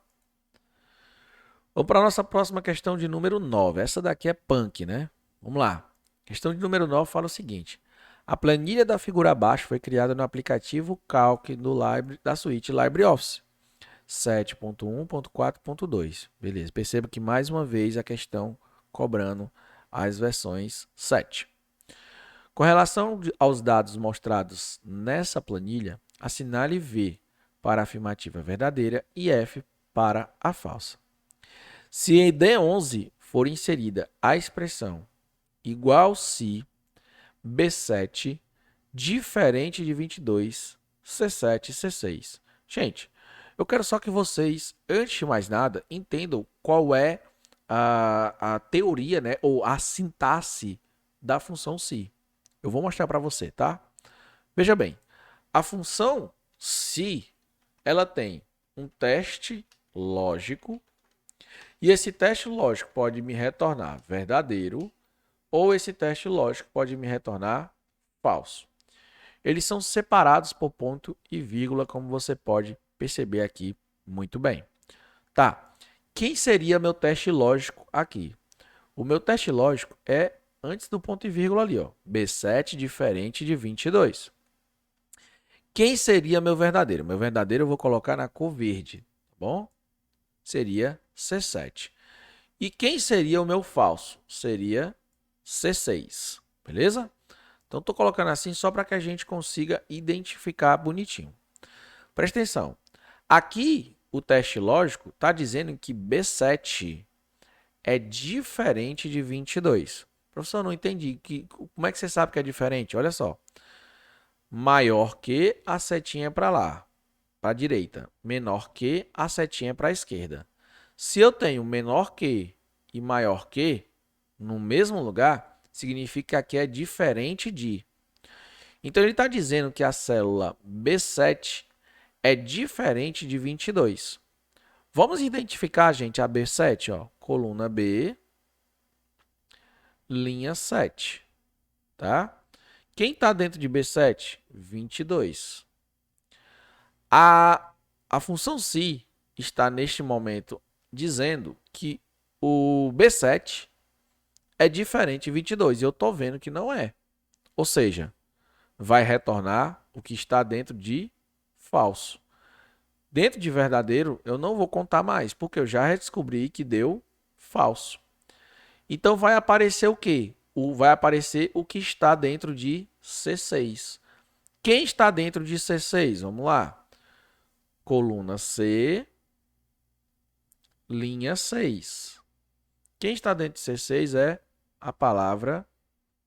Vamos para a nossa próxima questão de número 9. Essa daqui é punk, né? Vamos lá. Questão de número 9 fala o seguinte: a planilha da figura abaixo foi criada no aplicativo Calc da suíte LibreOffice 7.1.4.2. Beleza, perceba que mais uma vez a questão cobrando as versões 7. Com relação aos dados mostrados nessa planilha, assinale V para a afirmativa verdadeira e F para a falsa. Se em D11 for inserida a expressão igual se B7 diferente de 22, C7 e C6. Gente, eu quero só que vocês, antes de mais nada, entendam qual é a teoria, né, ou a sintaxe da função se. Eu vou mostrar para você, tá? Veja bem, a função se, ela tem um teste lógico, e esse teste lógico pode me retornar verdadeiro, ou esse teste lógico pode me retornar falso. Eles são separados por ponto e vírgula, como você pode perceber aqui muito bem. Tá, quem seria meu teste lógico aqui? O meu teste lógico é antes do ponto e vírgula ali, ó, B7 diferente de 22. Quem seria meu verdadeiro? Meu verdadeiro eu vou colocar na cor verde, tá bom? Seria C7. E quem seria o meu falso? Seria C6, beleza? Então, estou colocando assim só para que a gente consiga identificar bonitinho. Presta atenção. Aqui, o teste lógico está dizendo que B7 é diferente de 22. Professor, eu não entendi. Como é que você sabe que é diferente? Olha só. Maior que, a setinha para lá, para a direita. Menor que, a setinha para a esquerda. Se eu tenho menor que e maior que no mesmo lugar, significa que aqui é diferente de. Então, ele está dizendo que a célula B7 é diferente de 22. Vamos identificar, gente, a B7, ó, coluna B, linha 7, tá? Quem está dentro de B7? 22. A função se está, neste momento, dizendo que o B7 é diferente de 22. E eu estou vendo que não é. Ou seja, vai retornar o que está dentro de falso. Dentro de verdadeiro, eu não vou contar mais, porque eu já descobri que deu falso. Então, vai aparecer o quê? Vai aparecer o que está dentro de C6. Quem está dentro de C6? Vamos lá. Coluna C, linha 6. Quem está dentro de C6 é a palavra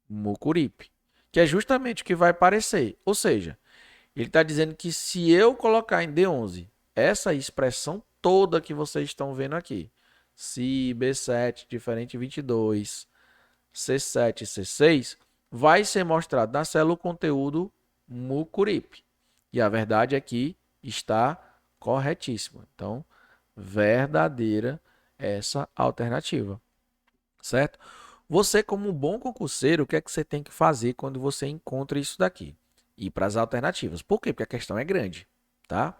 Mucuripe, que é justamente o que vai aparecer. Ou seja, ele está dizendo que se eu colocar em D11 essa expressão toda que vocês estão vendo aqui, se B7 diferente de 22, C7 e C6, vai ser mostrado na célula o conteúdo Mucuripe. E a verdade aqui está corretíssima. Então, verdadeira essa alternativa. Certo? Você, como um bom concurseiro, o que é que você tem que fazer quando você encontra isso daqui? Ir para as alternativas. Por quê? Porque a questão é grande, tá?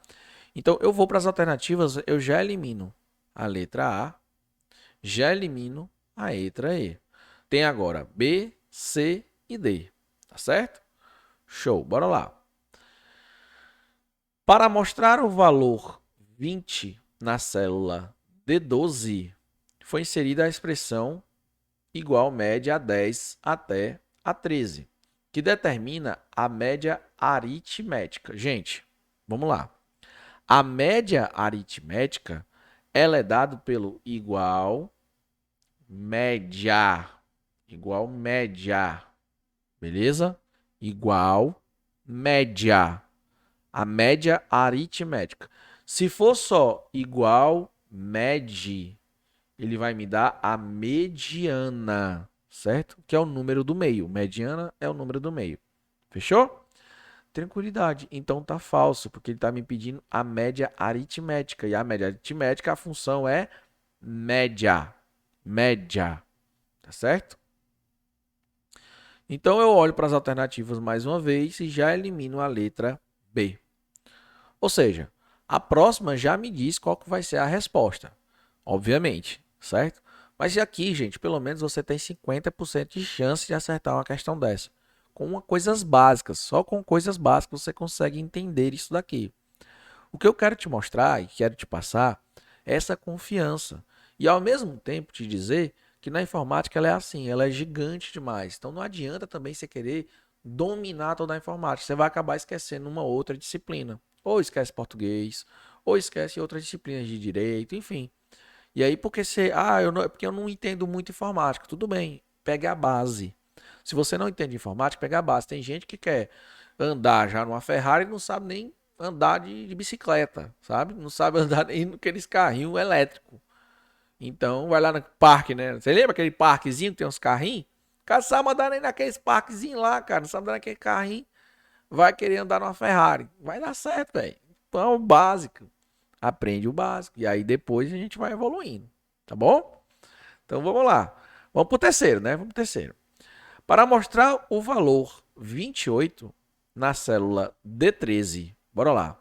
Então, eu vou para as alternativas, eu já elimino a letra A, já elimino a letra E. Tem agora B, C e D, tá certo? Show, bora lá. Para mostrar o valor 20 na célula D12, foi inserida a expressão igual média a 10 até a 13, que determina a média aritmética. Gente, vamos lá. A média aritmética, ela é dada pelo igual média. Igual média. Beleza? Igual média. A média aritmética. Se for só igual média, ele vai me dar a mediana, certo? Que é o número do meio. Mediana é o número do meio. Fechou? Tranquilidade. Então tá falso, porque ele está me pedindo a média aritmética. E a média aritmética, a função é média. Média. Tá certo? Então eu olho para as alternativas mais uma vez e já elimino a letra B. Ou seja, a próxima já me diz qual que vai ser a resposta. Obviamente, certo? Mas aqui, gente, pelo menos você tem 50% de chance de acertar uma questão dessa. Com coisas básicas, só com coisas básicas você consegue entender isso daqui. O que eu quero te mostrar e quero te passar é essa confiança. E ao mesmo tempo te dizer que na informática ela é assim, ela é gigante demais. Então não adianta também você querer dominar toda a informática. Você vai acabar esquecendo uma outra disciplina. Ou esquece português, ou esquece outras disciplinas de direito, enfim. E aí porque você, porque eu não entendo muito informática. Tudo bem. pegue a base. Se você não entende informática, pegue a base. Tem gente que quer andar já numa Ferrari e não sabe nem andar de bicicleta, sabe? Não sabe andar nem naqueles carrinhos elétricos. Então, vai lá no parque, né? Você lembra aquele parquezinho que tem uns carrinhos? O cara sabe andar nem naqueles parquezinhos lá, cara. Não sabe andar naquele carrinho. Vai querer andar numa Ferrari. Vai dar certo, velho. Então, é o básico. Aprende o básico. E aí, depois, a gente vai evoluindo. Tá bom? Então, vamos lá. Vamos pro terceiro, né? Vamos pro terceiro. Para mostrar o valor 28 na célula D13. Bora lá.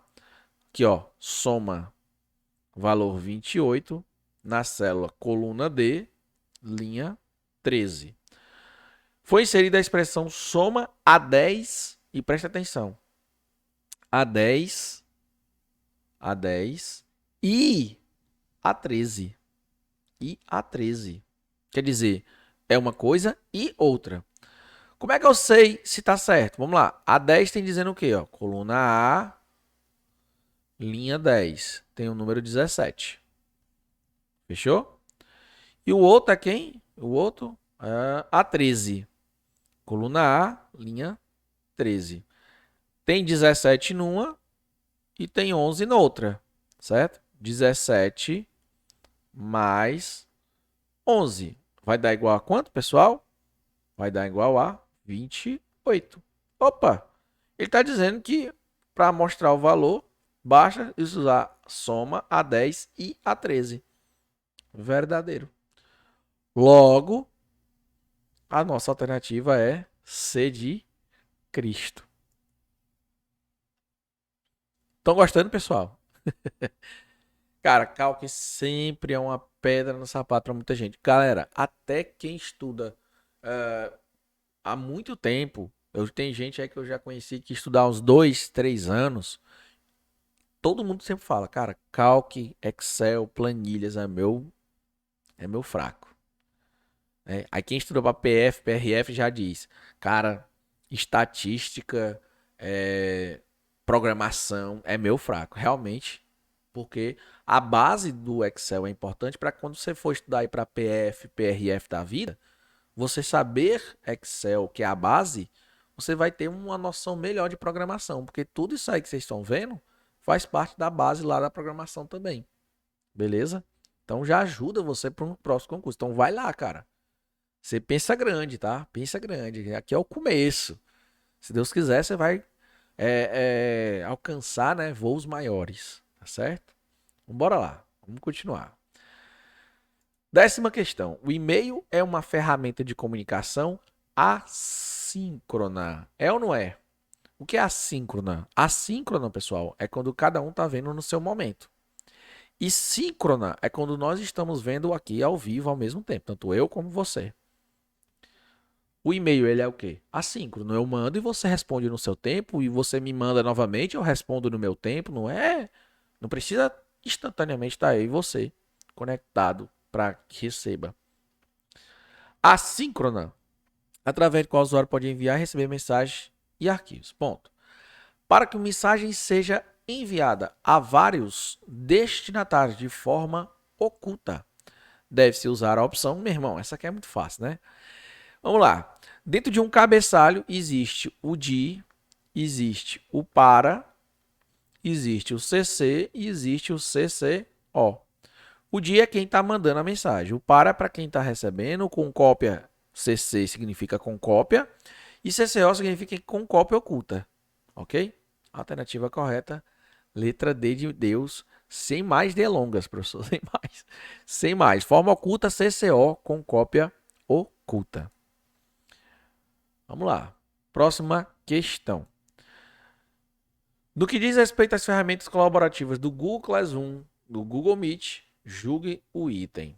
Aqui, ó. Soma valor 28 na célula coluna D, linha 13. Foi inserida a expressão soma A10 e presta atenção. A10 e A13. E A13. Quer dizer, é uma coisa e outra. Como é que eu sei se está certo? Vamos lá. A10 tem dizendo o quê? Ó? Coluna A, linha 10. Tem o número 17. Fechou? E o outro é quem? O outro é A13. Coluna A, linha 13. Tem 17 numa e tem 11 noutra. Certo? 17 mais 11. Vai dar igual a quanto, pessoal? Vai dar igual a 28. Opa! Ele está dizendo que para mostrar o valor, basta usar soma A10 e A13. Verdadeiro. Logo, a nossa alternativa é C de Cristo. Estão gostando, pessoal? Cara, cálculo sempre é uma pedra no sapato para muita gente. Galera, até quem estuda há muito tempo, tem gente aí que eu já conheci que estuda há uns 2, 3 anos. Todo mundo sempre fala, cara, Calc, Excel, planilhas é meu fraco. Aí quem estudou para PF, PRF já diz, cara, estatística, programação é meu fraco, realmente, porque a base do Excel é importante para quando você for estudar para PF, PRF da vida, você saber Excel, que é a base, você vai ter uma noção melhor de programação, porque tudo isso aí que vocês estão vendo faz parte da base lá da programação também. Beleza? Então já ajuda você para um próximo concurso. Então vai lá, cara. Você pensa grande, tá? Pensa grande. Aqui é o começo. Se Deus quiser, você vai alcançar, né, voos maiores. Tá certo? Então, bora lá. Vamos continuar. 10ª questão. O e-mail é uma ferramenta de comunicação assíncrona. É ou não é? O que é assíncrona? Assíncrona, pessoal, é quando cada um está vendo no seu momento. E síncrona é quando nós estamos vendo aqui ao vivo ao mesmo tempo, tanto eu como você. O e-mail, ele é o quê? Assíncrono. Eu mando e você responde no seu tempo, e você me manda novamente, eu respondo no meu tempo, não é? Não precisa instantaneamente estar aí você conectado para que receba. Assíncrona, através do qual o usuário pode enviar e receber mensagens e arquivos. Ponto. Para que uma mensagem seja enviada a vários destinatários de forma oculta, deve-se usar a opção, meu irmão, essa aqui é muito fácil, né? Vamos lá. Dentro de um cabeçalho existe o de, existe o para, existe o CC e existe o CCO. O de é quem está mandando a mensagem. O para é para quem está recebendo. Com cópia, CC significa com cópia. E CCO significa com cópia oculta. Ok? Alternativa correta. Letra D de Deus. Sem mais delongas, professor. Sem mais. Sem mais. Forma oculta, CCO com cópia oculta. Vamos lá. Próxima questão. No que diz respeito às ferramentas colaborativas do Google Classroom, do Google Meet, julgue o item.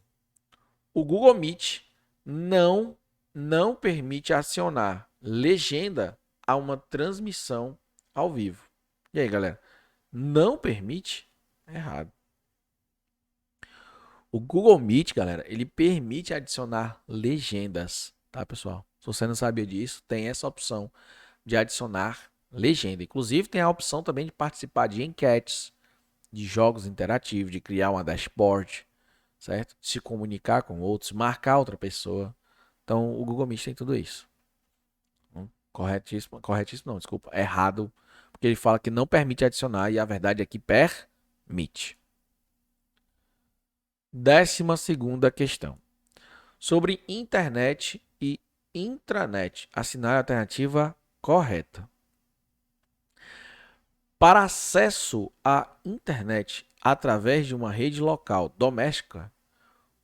O Google Meet não permite acionar legenda a uma transmissão ao vivo. E aí, galera? Não permite? Errado. O Google Meet, galera, ele permite adicionar legendas, tá, pessoal? Se você não sabia disso, tem essa opção de adicionar legenda. Inclusive, tem a opção também de participar de enquetes, de jogos interativos, de criar uma dashboard, certo? Se comunicar com outros, marcar outra pessoa, Então, o Google Meet tem tudo isso. Corretíssimo, corretíssimo não, desculpa, errado, porque ele fala que não permite adicionar e a verdade é que permite. 12ª questão. Sobre internet e intranet, assinar a alternativa correta. Para acesso à internet através de uma rede local doméstica,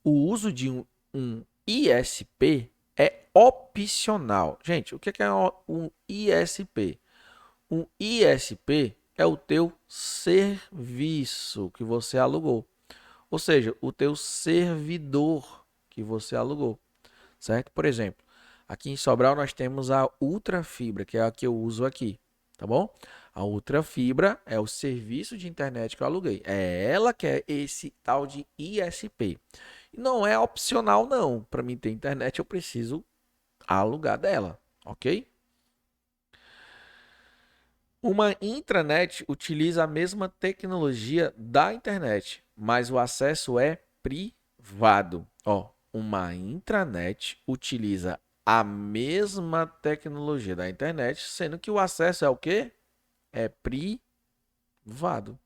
o uso de um ISP é opcional. Gente, o que é um ISP? Um ISP é o teu serviço que você alugou. Ou seja, o teu servidor que você alugou, certo? Por exemplo, aqui em Sobral nós temos a Ultra Fibra, que é a que eu uso aqui, tá bom? A Ultra Fibra é o serviço de internet que eu aluguei. É ela que é esse tal de ISP. Não é opcional não. Para mim ter internet eu preciso alugar dela, ok? Uma intranet utiliza a mesma tecnologia da internet, mas o acesso é privado. Ó, uma intranet utiliza a mesma tecnologia da internet, sendo que o acesso é o quê? É privado.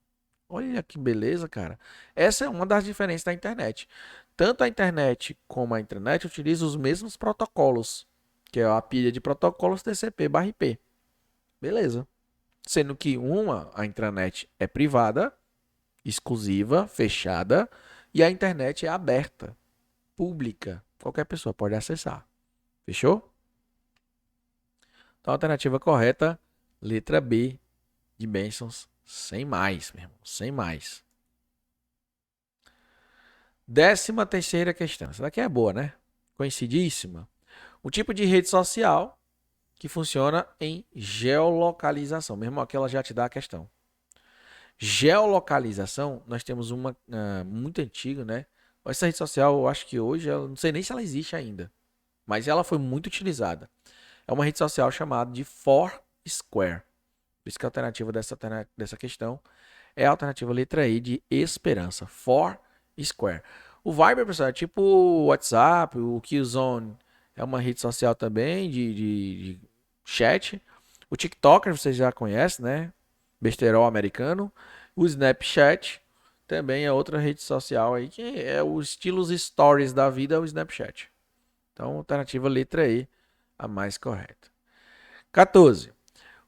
Olha que beleza, cara. Essa é uma das diferenças da internet. Tanto a internet como a intranet utilizam os mesmos protocolos, que é a pilha de protocolos TCP/IP. Beleza. Sendo que a intranet é privada, exclusiva, fechada, e a internet é aberta, pública. Qualquer pessoa pode acessar. Fechou? Então, a alternativa correta, letra B, de bênçãos, sem mais, meu irmão, sem mais. 13ª questão. Essa daqui é boa, né? Conhecidíssima. O tipo de rede social que funciona em geolocalização. Mesmo aqui ela já te dá a questão. Geolocalização, nós temos uma muito antiga, né? Essa rede social, eu acho que hoje, eu não sei nem se ela existe ainda, mas ela foi muito utilizada. É uma rede social chamada de Foursquare. Por isso que a alternativa dessa questão é a alternativa letra E de esperança. Foursquare. O Viber, pessoal, é tipo o WhatsApp, o Killzone. É uma rede social também de chat. O TikToker, vocês já conhecem, né? Besterol americano. O Snapchat também é outra rede social aí, que é o estilos stories da vida, é o Snapchat. Então, alternativa letra E, a mais correta. 14.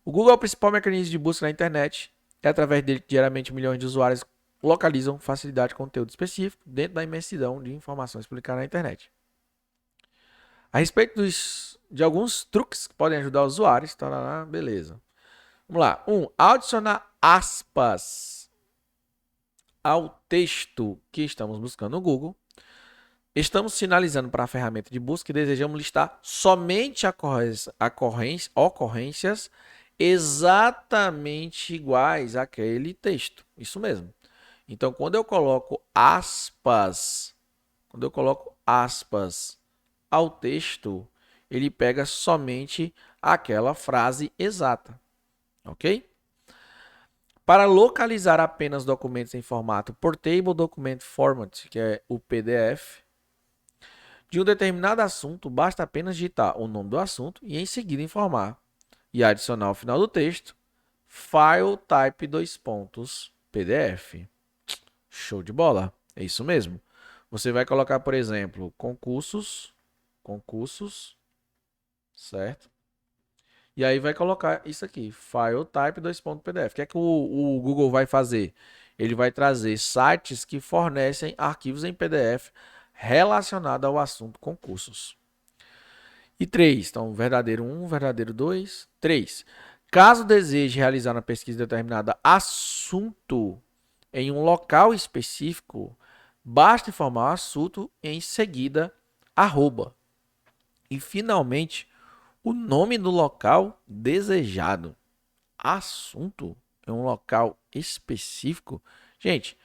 O Google é o principal mecanismo de busca na internet. É através dele que diariamente milhões de usuários localizam facilidade de conteúdo específico dentro da imensidão de informações publicadas na internet. A respeito de alguns truques que podem ajudar os usuários, tá, beleza. Vamos lá. Adicionar aspas ao texto que estamos buscando no Google. Estamos sinalizando para a ferramenta de busca que desejamos listar somente ocorrências exatamente iguais àquele texto. Isso mesmo. Então, quando eu coloco aspas ao texto, ele pega somente aquela frase exata, ok? Para localizar apenas documentos em formato Portable Document Format, que é o PDF, de um determinado assunto, basta apenas digitar o nome do assunto e em seguida informar e adicionar ao final do texto File Type PDF. Show de bola. É isso mesmo. Você vai colocar, por exemplo, concursos, certo? E aí vai colocar isso aqui, File Type PDF. O que é que o Google vai fazer? Ele vai trazer sites que fornecem arquivos em PDF relacionados ao assunto concursos. E 3, então, verdadeiro 1, verdadeiro 2, 3. Caso deseje realizar uma pesquisa de determinado assunto em um local específico, basta informar o assunto e em seguida, arroba. E, finalmente, o nome do local desejado. Assunto é um local específico. Gente,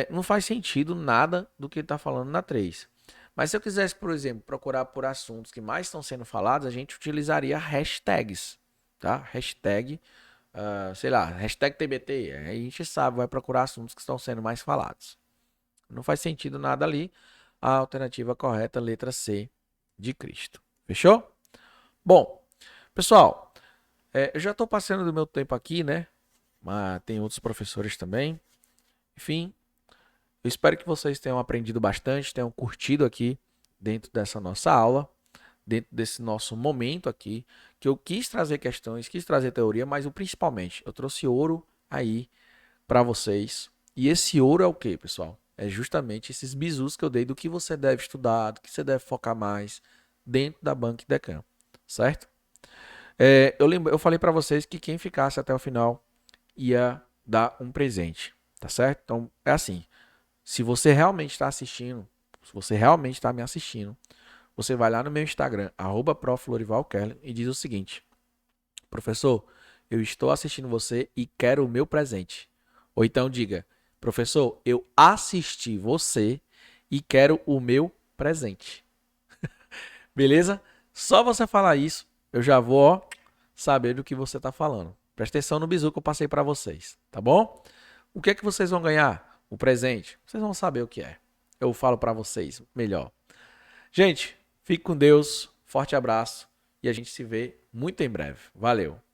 não faz sentido nada do que está falando na 3. Mas se eu quisesse, por exemplo, procurar por assuntos que mais estão sendo falados, a gente utilizaria hashtags, tá? Hashtag, sei lá, hashtag TBT. Aí a gente sabe, vai procurar assuntos que estão sendo mais falados. Não faz sentido nada ali. A alternativa correta, letra C, de Cristo. Fechou? Bom, pessoal, eu já estou passando do meu tempo aqui, né? Mas tem outros professores também. Enfim, eu espero que vocês tenham aprendido bastante, tenham curtido aqui dentro dessa nossa aula, dentro desse nosso momento aqui, que eu quis trazer questões, quis trazer teoria, mas principalmente eu trouxe ouro aí para vocês. E esse ouro é o quê, pessoal? É justamente esses bizus que eu dei do que você deve estudar, do que você deve focar mais dentro da Banca Idecam, certo? Eu falei para vocês que quem ficasse até o final ia dar um presente, tá certo? Então é assim, se você realmente está assistindo, se você realmente está me assistindo, você vai lá no meu Instagram, @proflorivalkerler, e diz o seguinte: professor, eu estou assistindo você e quero o meu presente. Ou então diga: professor, eu assisti você e quero o meu presente. Beleza? Só você falar isso, eu já vou saber do que você está falando. Presta atenção no bizu que eu passei para vocês, tá bom? O que é que vocês vão ganhar? O presente. Vocês vão saber o que é. Eu falo para vocês melhor. Gente, fique com Deus. Forte abraço e a gente se vê muito em breve. Valeu!